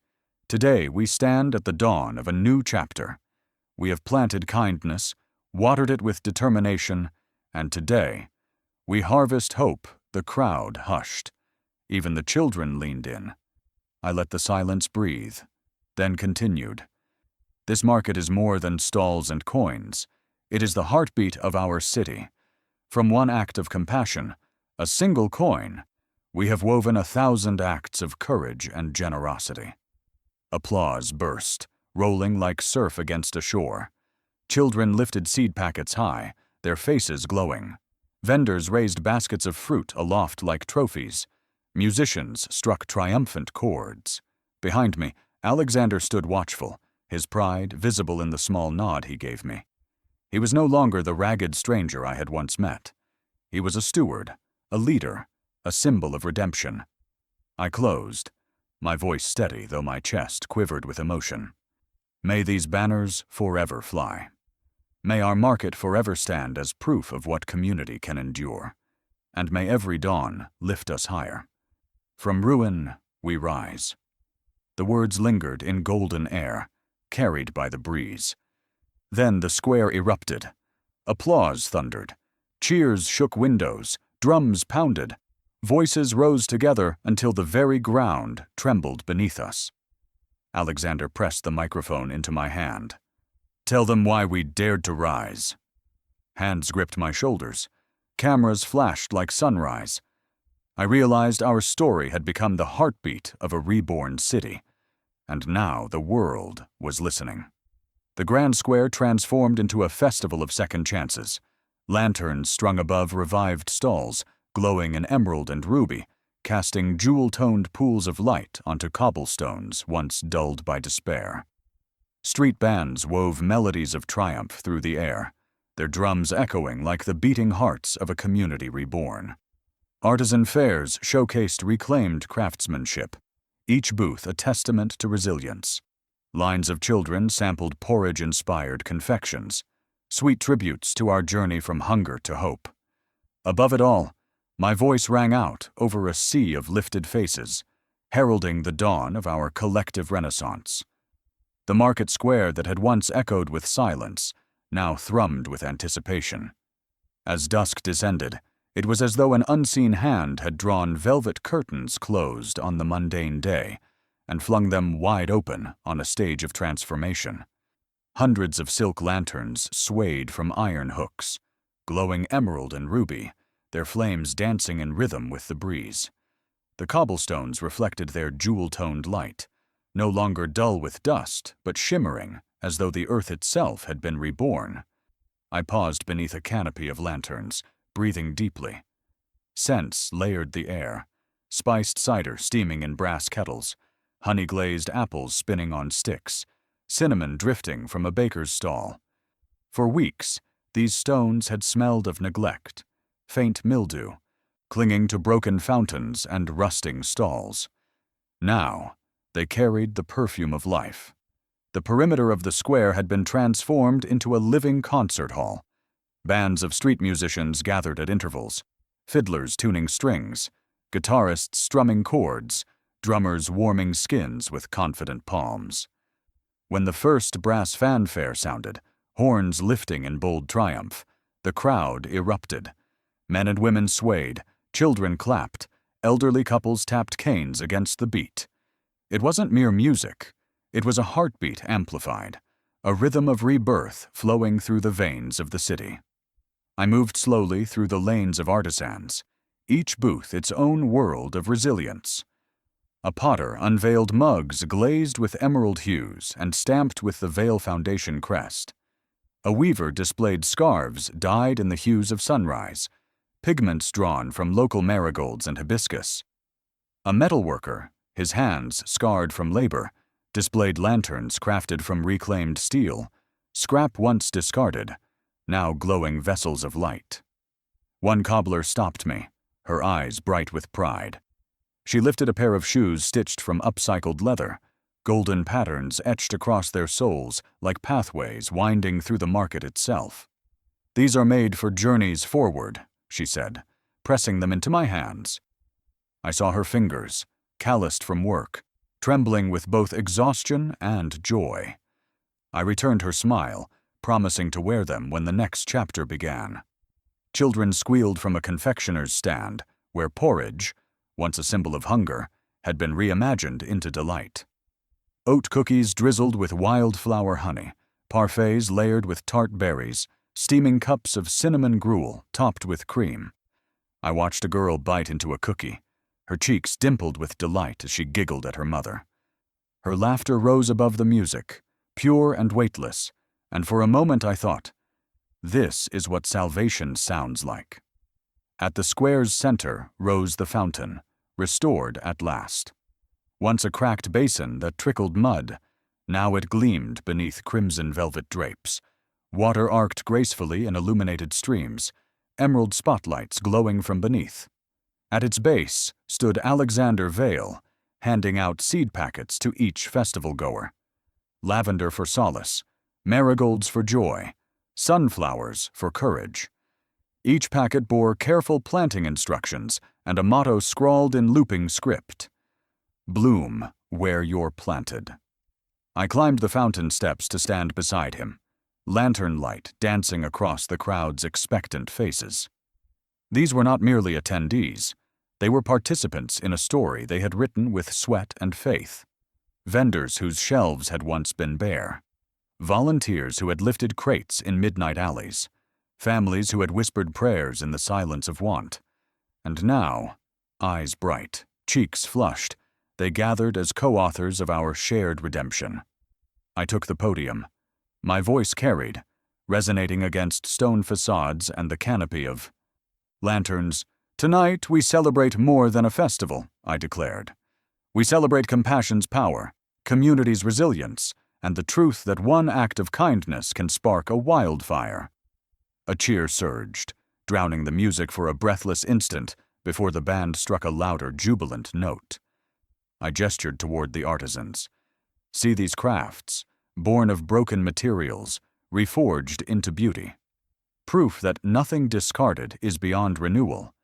today we stand at the dawn of a new chapter. We have planted kindness, watered it with determination, and today we harvest hope. The crowd hushed. Even the children leaned in. I let the silence breathe, then continued. This market is more than stalls and coins. It is the heartbeat of our city. From one act of compassion, a single coin, we have woven 1,000 acts of courage and generosity. Applause burst, rolling like surf against a shore. Children lifted seed packets high, their faces glowing. Vendors raised baskets of fruit aloft like trophies. Musicians struck triumphant chords. Behind me, Alexander stood watchful, his pride visible in the small nod he gave me. He was no longer the ragged stranger I had once met. He was a steward, a leader, a symbol of redemption. I closed, my voice steady though my chest quivered with emotion. May these banners forever fly. May our market forever stand as proof of what community can endure. And may every dawn lift us higher. From ruin we rise. The words lingered in golden air, carried by the breeze. Then the square erupted. Applause thundered. Cheers shook windows, drums pounded. Voices rose together until the very ground trembled beneath us. Alexander pressed the microphone into my hand. Tell them why we dared to rise. Hands gripped my shoulders. Cameras flashed like sunrise. I realized our story had become the heartbeat of a reborn city, and now the world was listening. The Grand Square transformed into a festival of second chances. Lanterns strung above revived stalls, glowing in emerald and ruby, casting jewel-toned pools of light onto cobblestones once dulled by despair. Street bands wove melodies of triumph through the air, their drums echoing like the beating hearts of a community reborn. Artisan fairs showcased reclaimed craftsmanship, each booth a testament to resilience. Lines of children sampled porridge-inspired confections, sweet tributes to our journey from hunger to hope. Above it all, my voice rang out over a sea of lifted faces, heralding the dawn of our collective renaissance. The market square that had once echoed with silence now thrummed with anticipation. As dusk descended, it was as though an unseen hand had drawn velvet curtains closed on the mundane day and flung them wide open on a stage of transformation. Hundreds of silk lanterns swayed from iron hooks, glowing emerald and ruby, their flames dancing in rhythm with the breeze. The cobblestones reflected their jewel-toned light, no longer dull with dust, but shimmering as though the earth itself had been reborn. I paused beneath a canopy of lanterns, breathing deeply. Scents layered the air, spiced cider steaming in brass kettles, honey-glazed apples spinning on sticks, cinnamon drifting from a baker's stall. For weeks, these stones had smelled of neglect, faint mildew, clinging to broken fountains and rusting stalls. Now, they carried the perfume of life. The perimeter of the square had been transformed into a living concert hall. Bands of street musicians gathered at intervals, fiddlers tuning strings, guitarists strumming chords, drummers warming skins with confident palms. When the first brass fanfare sounded, horns lifting in bold triumph, the crowd erupted. Men and women swayed, children clapped, elderly couples tapped canes against the beat. It wasn't mere music. It was a heartbeat amplified, a rhythm of rebirth flowing through the veins of the city. I moved slowly through the lanes of artisans, each booth its own world of resilience. A potter unveiled mugs glazed with emerald hues and stamped with the Vale Foundation crest. A weaver displayed scarves dyed in the hues of sunrise, pigments drawn from local marigolds and hibiscus. A metalworker, his hands scarred from labor, displayed lanterns crafted from reclaimed steel, scrap once discarded, now glowing vessels of light. One cobbler stopped me, her eyes bright with pride. She lifted a pair of shoes stitched from upcycled leather, golden patterns etched across their soles like pathways winding through the market itself. "These are made for journeys forward," she said, pressing them into my hands. I saw her fingers, calloused from work, trembling with both exhaustion and joy. I returned her smile, promising to wear them when the next chapter began. Children squealed from a confectioner's stand, where porridge, once a symbol of hunger, had been reimagined into delight. Oat cookies drizzled with wildflower honey, parfaits layered with tart berries, steaming cups of cinnamon gruel topped with cream. I watched a girl bite into a cookie. Her cheeks dimpled with delight as she giggled at her mother. Her laughter rose above the music, pure and weightless, and for a moment I thought, this is what salvation sounds like. At the square's center rose the fountain, restored at last. Once a cracked basin that trickled mud, now it gleamed beneath crimson velvet drapes. Water arced gracefully in illuminated streams, emerald spotlights glowing from beneath. At its base stood Alexander Vale, handing out seed packets to each festival-goer. Lavender for solace, marigolds for joy, sunflowers for courage. Each packet bore careful planting instructions and a motto scrawled in looping script: "Bloom where you're planted." I climbed the fountain steps to stand beside him, lantern light dancing across the crowd's expectant faces. These were not merely attendees. They were participants in a story they had written with sweat and faith. Vendors whose shelves had once been bare. Volunteers who had lifted crates in midnight alleys. Families who had whispered prayers in the silence of want. And now, eyes bright, cheeks flushed, they gathered as co-authors of our shared redemption. I took the podium. My voice carried, resonating against stone facades and the canopy of lanterns. "Tonight we celebrate more than a festival," I declared. "We celebrate compassion's power, community's resilience, and the truth that one act of kindness can spark a wildfire." A cheer surged, drowning the music for a breathless instant before the band struck a louder, jubilant note. I gestured toward the artisans. "See these crafts, born of broken materials, reforged into beauty. Proof that nothing discarded is beyond renewal."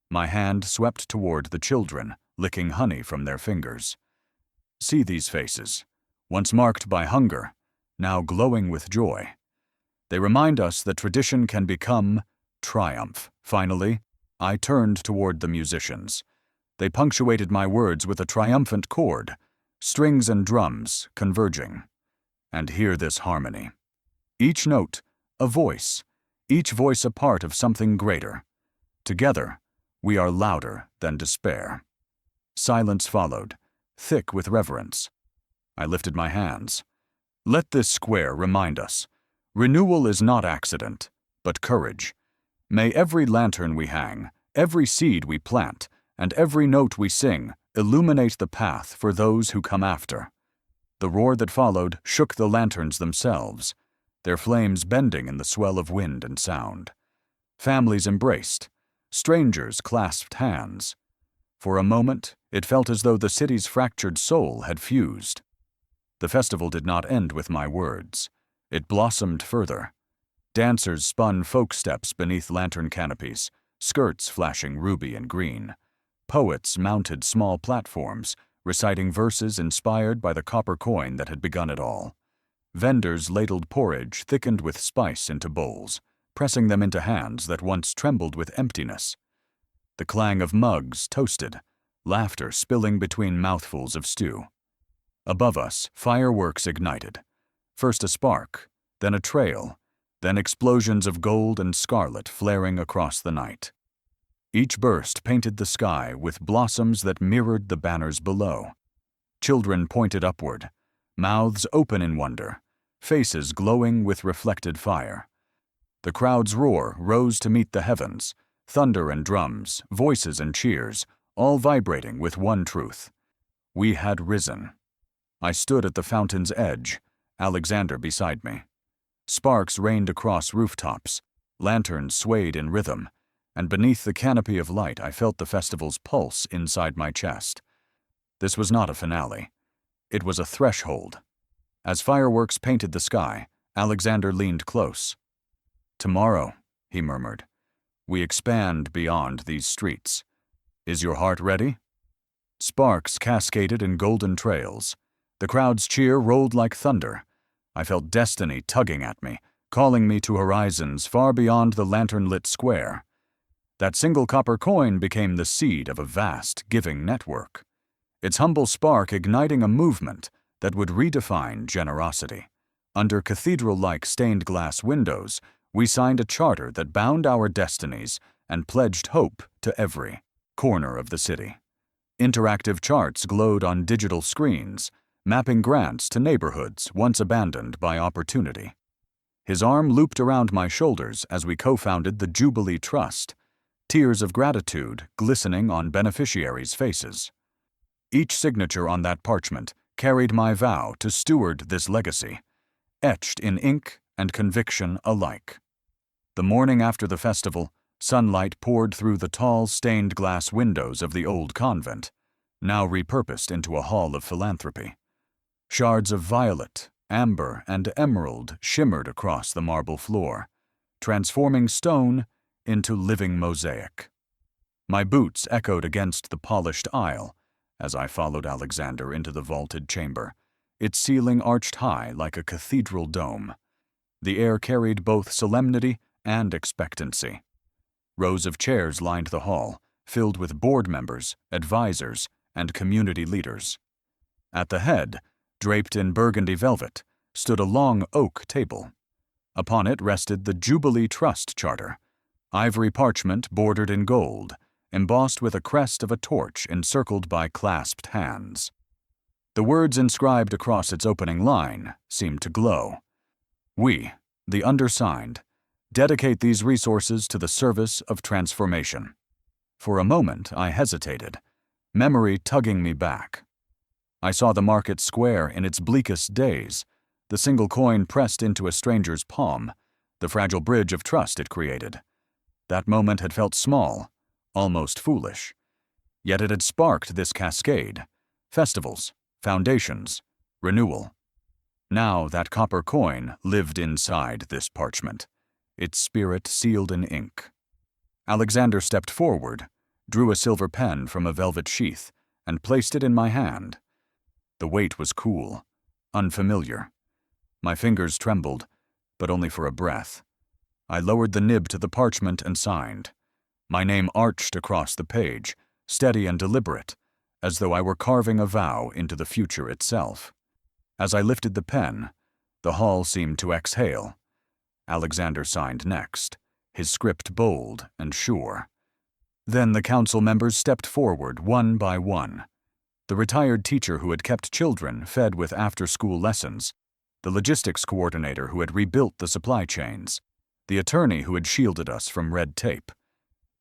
My hand swept toward the children, licking honey from their fingers. "See these faces, once marked by hunger, now glowing with joy. They remind us that tradition can become triumph." Finally, I turned toward the musicians. They punctuated my words with a triumphant chord, strings and drums converging. And hear this harmony. Each note, a voice, each voice a part of something greater. Together, we are louder than despair. Silence followed, thick with reverence. I lifted my hands. "Let this square remind us. Renewal is not accident, but courage. May every lantern we hang, every seed we plant, and every note we sing illuminate the path for those who come after." The roar that followed shook the lanterns themselves, their flames bending in the swell of wind and sound. Families embraced. Strangers clasped hands. For a moment, it felt as though the city's fractured soul had fused. The festival did not end with my words. It blossomed further. Dancers spun folk steps beneath lantern canopies, skirts flashing ruby and green. Poets mounted small platforms, reciting verses inspired by the copper coin that had begun it all. Vendors ladled porridge thickened with spice into bowls, pressing them into hands that once trembled with emptiness. The clang of mugs toasted, laughter spilling between mouthfuls of stew. Above us, fireworks ignited. First a spark, then a trail, then explosions of gold and scarlet flaring across the night. Each burst painted the sky with blossoms that mirrored the banners below. Children pointed upward, mouths open in wonder, faces glowing with reflected fire. The crowd's roar rose to meet the heavens, thunder and drums, voices and cheers, all vibrating with one truth. We had risen. I stood at the fountain's edge, Alexander beside me. Sparks rained across rooftops, lanterns swayed in rhythm, and beneath the canopy of light I felt the festival's pulse inside my chest. This was not a finale. It was a threshold. As fireworks painted the sky, Alexander leaned close. "Tomorrow," he murmured, "we expand beyond these streets. Is your heart ready?" Sparks cascaded in golden trails. The crowd's cheer rolled like thunder. I felt destiny tugging at me, calling me to horizons far beyond the lantern-lit square. That single copper coin became the seed of a vast, giving network. Its humble spark igniting a movement that would redefine generosity. Under cathedral-like stained-glass windows, we signed a charter that bound our destinies and pledged hope to every corner of the city. Interactive charts glowed on digital screens, mapping grants to neighborhoods once abandoned by opportunity. His arm looped around my shoulders as we co-founded the Jubilee Trust, tears of gratitude glistening on beneficiaries' faces. Each signature on that parchment carried my vow to steward this legacy, etched in ink and conviction alike. The morning after the festival, sunlight poured through the tall stained glass windows of the old convent, now repurposed into a hall of philanthropy. Shards of violet, amber, and emerald shimmered across the marble floor, transforming stone into living mosaic. My boots echoed against the polished aisle as I followed Alexander into the vaulted chamber, its ceiling arched high like a cathedral dome. The air carried both solemnity and expectancy. Rows of chairs lined the hall, filled with board members, advisors, and community leaders. At the head, draped in burgundy velvet, stood a long oak table. Upon it rested the Jubilee Trust Charter, ivory parchment bordered in gold, embossed with a crest of a torch encircled by clasped hands. The words inscribed across its opening line seemed to glow. We, the undersigned, dedicate these resources to the service of transformation. For a moment I hesitated, memory tugging me back. I saw the market square in its bleakest days, the single coin pressed into a stranger's palm, the fragile bridge of trust it created. That moment had felt small, almost foolish. Yet it had sparked this cascade: festivals, foundations, renewal. Now that copper coin lived inside this parchment, its spirit sealed in ink. Alexander stepped forward, drew a silver pen from a velvet sheath, and placed it in my hand. The weight was cool, unfamiliar. My fingers trembled, but only for a breath. I lowered the nib to the parchment and signed. My name arched across the page, steady and deliberate, as though I were carving a vow into the future itself. As I lifted the pen, the hall seemed to exhale. Alexander signed next, his script bold and sure. Then the council members stepped forward one by one. The retired teacher who had kept children fed with after-school lessons, the logistics coordinator who had rebuilt the supply chains, the attorney who had shielded us from red tape.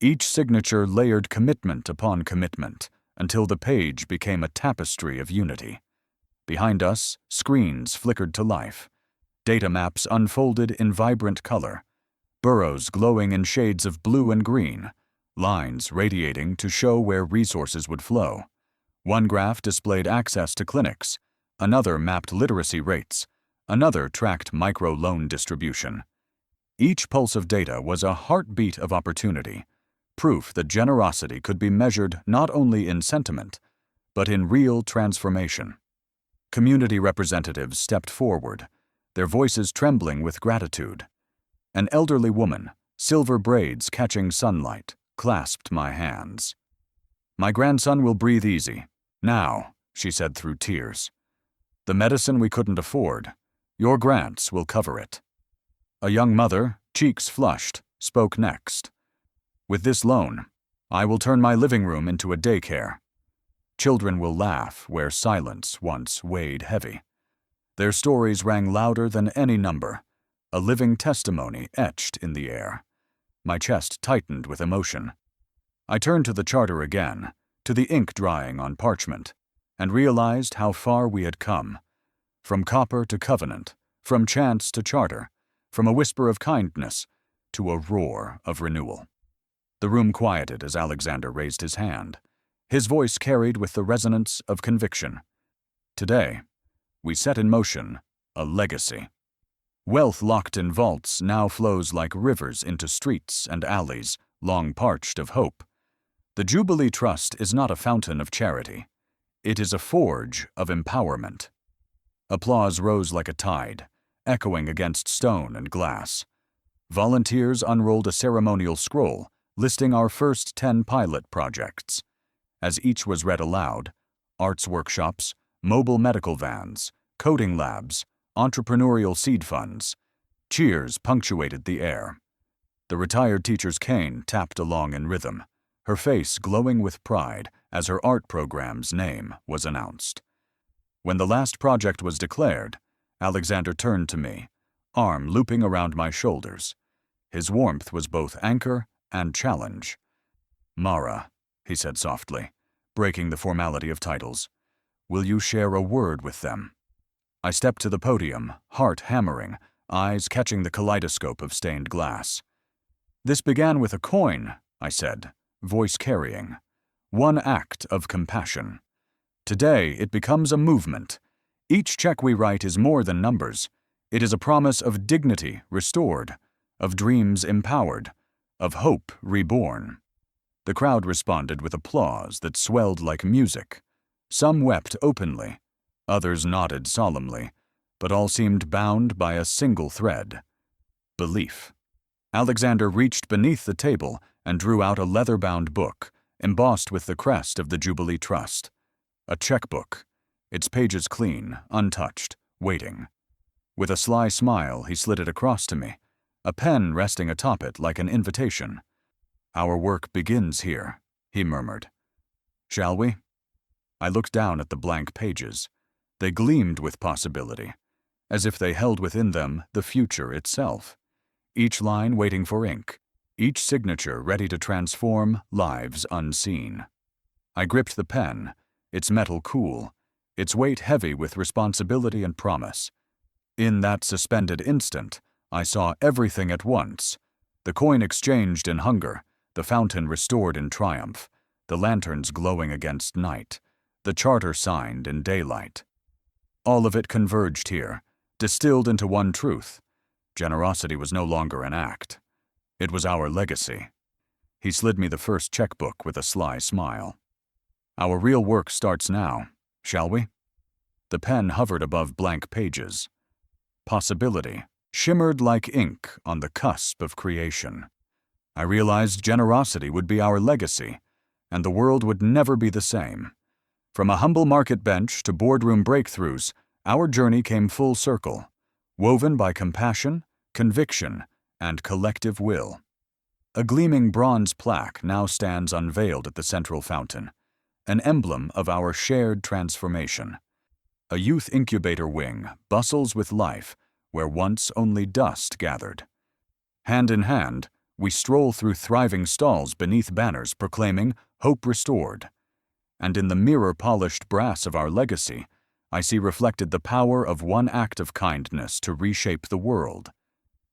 Each signature layered commitment upon commitment until the page became a tapestry of unity. Behind us, screens flickered to life, data maps unfolded in vibrant color, burrows glowing in shades of blue and green, lines radiating to show where resources would flow. One graph displayed access to clinics, another mapped literacy rates, another tracked micro-loan distribution. Each pulse of data was a heartbeat of opportunity, proof that generosity could be measured not only in sentiment, but in real transformation. Community representatives stepped forward, their voices trembling with gratitude. An elderly woman, silver braids catching sunlight, clasped my hands. "My grandson will breathe easy. Now," she said through tears. "The medicine we couldn't afford, your grants will cover it." A young mother, cheeks flushed, spoke next. "With this loan, I will turn my living room into a daycare. Children will laugh where silence once weighed heavy." Their stories rang louder than any number, a living testimony etched in the air. My chest tightened with emotion. I turned to the charter again, to the ink drying on parchment, and realized how far we had come. From copper to covenant, from chance to charter, from a whisper of kindness to a roar of renewal. The room quieted as Alexander raised his hand. His voice carried with the resonance of conviction. Today, we set in motion a legacy. Wealth locked in vaults now flows like rivers into streets and alleys, long parched of hope. The Jubilee Trust is not a fountain of charity. It is a forge of empowerment. Applause rose like a tide, echoing against stone and glass. Volunteers unrolled a ceremonial scroll listing our first 10 pilot projects. As each was read aloud, arts workshops, mobile medical vans, coding labs, entrepreneurial seed funds, cheers punctuated the air. The retired teacher's cane tapped along in rhythm, her face glowing with pride as her art program's name was announced. When the last project was declared, Alexander turned to me, arm looping around my shoulders. His warmth was both anchor and challenge. "Mara," he said softly, breaking the formality of titles. "Will you share a word with them?" I stepped to the podium, heart hammering, eyes catching the kaleidoscope of stained glass. "This began with a coin," I said, voice carrying. "One act of compassion. Today it becomes a movement. Each check we write is more than numbers. It is a promise of dignity restored, of dreams empowered, of hope reborn." The crowd responded with applause that swelled like music. Some wept openly, others nodded solemnly, but all seemed bound by a single thread: belief. Alexander reached beneath the table and drew out a leather-bound book, embossed with the crest of the Jubilee Trust. A checkbook, its pages clean, untouched, waiting. With a sly smile, he slid it across to me, a pen resting atop it like an invitation. "Our work begins here," he murmured. "Shall we?" I looked down at the blank pages. They gleamed with possibility, as if they held within them the future itself. Each line waiting for ink, each signature ready to transform lives unseen. I gripped the pen, its metal cool, its weight heavy with responsibility and promise. In that suspended instant, I saw everything at once: the coin exchanged in hunger, the fountain restored in triumph, the lanterns glowing against night, the charter signed in daylight. All of it converged here, distilled into one truth: generosity was no longer an act. It was our legacy. He slid me the first checkbook with a sly smile. "Our real work starts now, shall we?" The pen hovered above blank pages. Possibility shimmered like ink on the cusp of creation. I realized generosity would be our legacy, and the world would never be the same. From a humble market bench to boardroom breakthroughs, our journey came full circle, woven by compassion, conviction, and collective will. A gleaming bronze plaque now stands unveiled at the central fountain, an emblem of our shared transformation. A youth incubator wing bustles with life where once only dust gathered. Hand in hand, we stroll through thriving stalls beneath banners proclaiming hope restored. And in the mirror-polished brass of our legacy, I see reflected the power of one act of kindness to reshape the world.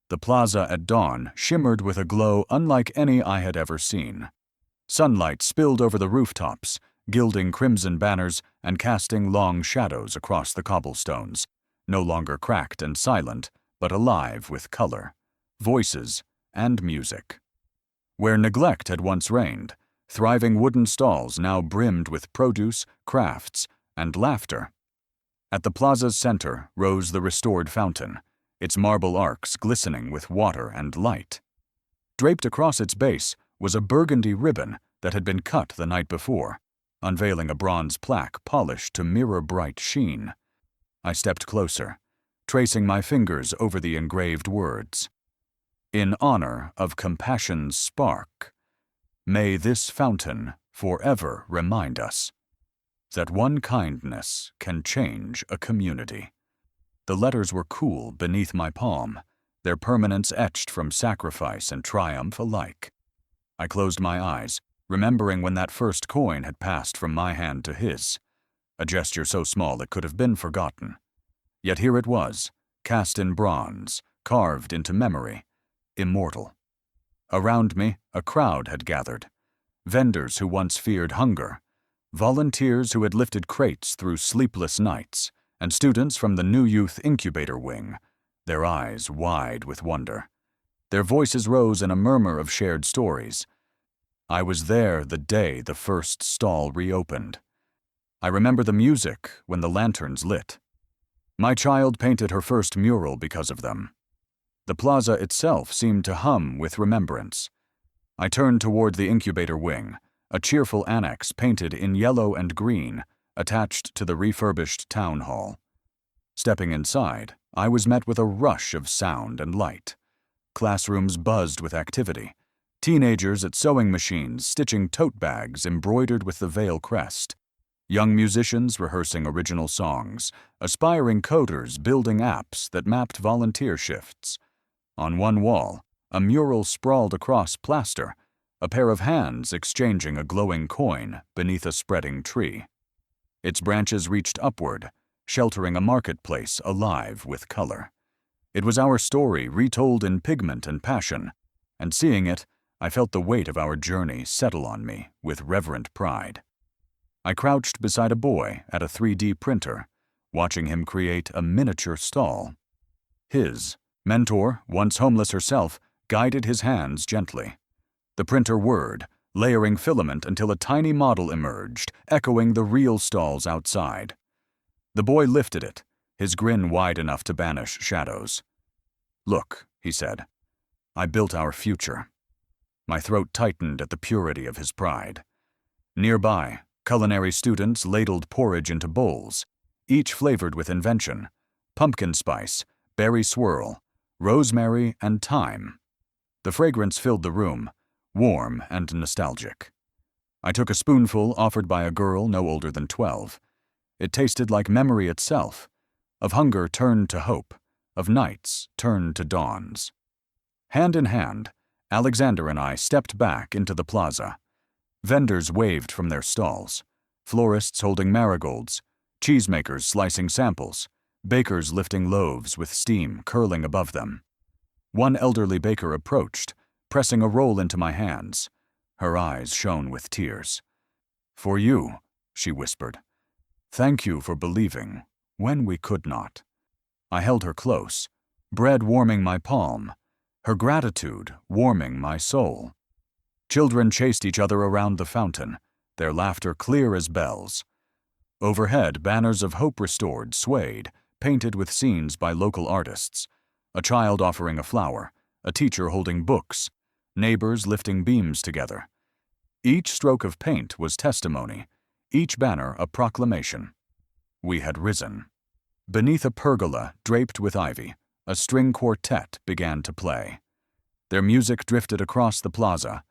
The plaza at dawn shimmered with a glow unlike any I had ever seen. Sunlight spilled over the rooftops, gilding crimson banners and casting long shadows across the cobblestones, no longer cracked and silent, but alive with color, voices, and music. Where neglect had once reigned, thriving wooden stalls now brimmed with produce, crafts, and laughter. At the plaza's center rose the restored fountain, its marble arcs glistening with water and light. Draped across its base was a burgundy ribbon that had been cut the night before, unveiling a bronze plaque polished to mirror-bright sheen. I stepped closer, tracing my fingers over the engraved words. "In honor of compassion's spark, may this fountain forever remind us that one kindness can change a community." The letters were cool beneath my palm, their permanence etched from sacrifice and triumph alike. I closed my eyes, remembering when that first coin had passed from my hand to his, a gesture so small it could have been forgotten. Yet here it was, cast in bronze, carved into memory, immortal. Around me, a crowd had gathered. Vendors who once feared hunger, volunteers who had lifted crates through sleepless nights, and students from the new youth incubator wing, their eyes wide with wonder. Their voices rose in a murmur of shared stories. I was there the day the first stall reopened. I remember the music when the lanterns lit. My child painted her first mural because of them. The plaza itself seemed to hum with remembrance. I turned toward the incubator wing, a cheerful annex painted in yellow and green, attached to the refurbished town hall. Stepping inside, I was met with a rush of sound and light. Classrooms buzzed with activity. Teenagers at sewing machines stitching tote bags embroidered with the Vale crest. Young musicians rehearsing original songs, aspiring coders building apps that mapped volunteer shifts. On one wall, a mural sprawled across plaster, a pair of hands exchanging a glowing coin beneath a spreading tree. Its branches reached upward, sheltering a marketplace alive with color. It was our story retold in pigment and passion, and seeing it, I felt the weight of our journey settle on me with reverent pride. I crouched beside a boy at a 3D printer, watching him create a miniature stall. His mentor, once homeless herself, guided his hands gently. The printer whirred, layering filament until a tiny model emerged, echoing the real stalls outside. The boy lifted it, his grin wide enough to banish shadows. "Look," he said, "I built our future." My throat tightened at the purity of his pride. Nearby, culinary students ladled porridge into bowls, each flavored with invention: pumpkin spice, berry swirl, rosemary, and thyme. The fragrance filled the room, warm and nostalgic. I took a spoonful offered by a girl no older than 12. It tasted like memory itself, of hunger turned to hope, of nights turned to dawns. Hand in hand, Alexander and I stepped back into the plaza. Vendors waved from their stalls, florists holding marigolds, cheesemakers slicing samples, bakers lifting loaves with steam curling above them. One elderly baker approached, pressing a roll into my hands. Her eyes shone with tears. "For you," she whispered. "Thank you for believing, when we could not." I held her close, bread warming my palm, her gratitude warming my soul. Children chased each other around the fountain, their laughter clear as bells. Overhead, banners of hope restored swayed, painted with scenes by local artists. A child offering a flower, a teacher holding books, neighbors lifting beams together. Each stroke of paint was testimony, each banner a proclamation. We had risen. Beneath a pergola draped with ivy, a string quartet began to play. Their music drifted across the plaza,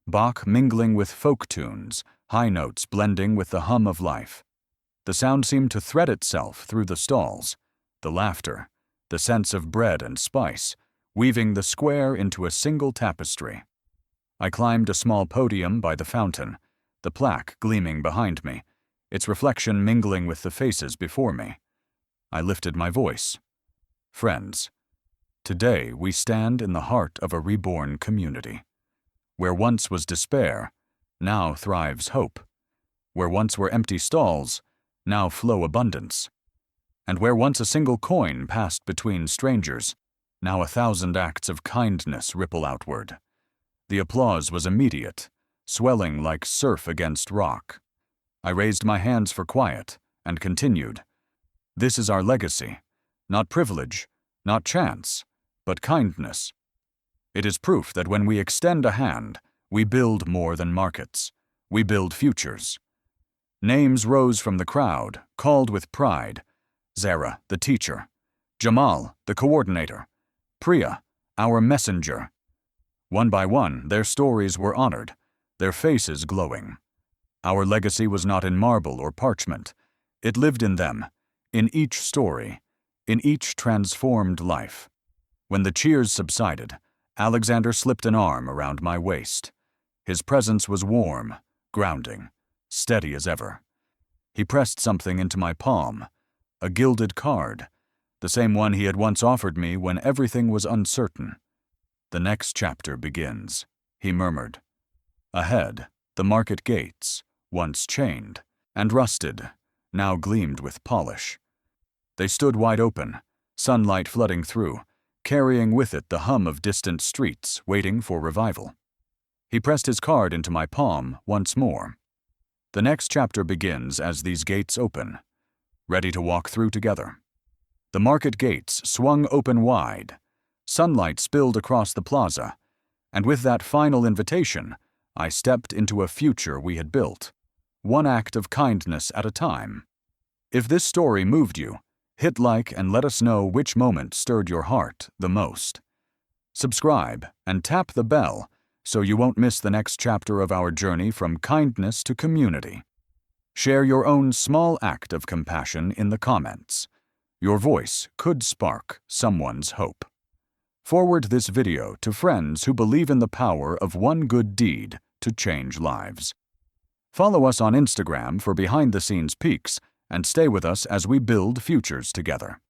Bach mingling with folk tunes, high notes blending with the hum of life. The sound seemed to thread itself through the stalls, the laughter, the sense of bread and spice, weaving the square into a single tapestry. I climbed a small podium by the fountain, the plaque gleaming behind me, its reflection mingling with the faces before me. I lifted my voice. "Friends, today we stand in the heart of a reborn community. Where once was despair, now thrives hope. Where once were empty stalls, now flow abundance. And where once a single coin passed between strangers, now 1,000 acts of kindness ripple outward." The applause was immediate, swelling like surf against rock. I raised my hands for quiet and continued. "This is our legacy, not privilege, not chance, but kindness. It is proof that when we extend a hand, we build more than markets. We build futures." Names rose from the crowd, called with pride. Zara, the teacher. Jamal, the coordinator. Priya, our messenger. One by one, their stories were honored, their faces glowing. Our legacy was not in marble or parchment. It lived in them, in each story, in each transformed life. When the cheers subsided, Alexander slipped an arm around my waist. His presence was warm, grounding, steady as ever. He pressed something into my palm, a gilded card, the same one he had once offered me when everything was uncertain. "The next chapter begins," he murmured. Ahead, the market gates, once chained and rusted, now gleamed with polish. They stood wide open, sunlight flooding through, carrying with it the hum of distant streets waiting for revival. He pressed his card into my palm once more. "The next chapter begins as these gates open, ready to walk through together." The market gates swung open wide. Sunlight spilled across the plaza, and with that final invitation, I stepped into a future we had built, one act of kindness at a time. If this story moved you, hit like and let us know which moment stirred your heart the most. Subscribe and tap the bell so you won't miss the next chapter of our journey from kindness to community. Share your own small act of compassion in the comments. Your voice could spark someone's hope. Forward this video to friends who believe in the power of one good deed to change lives. Follow us on Instagram for behind-the-scenes peeks and stay with us as we build futures together.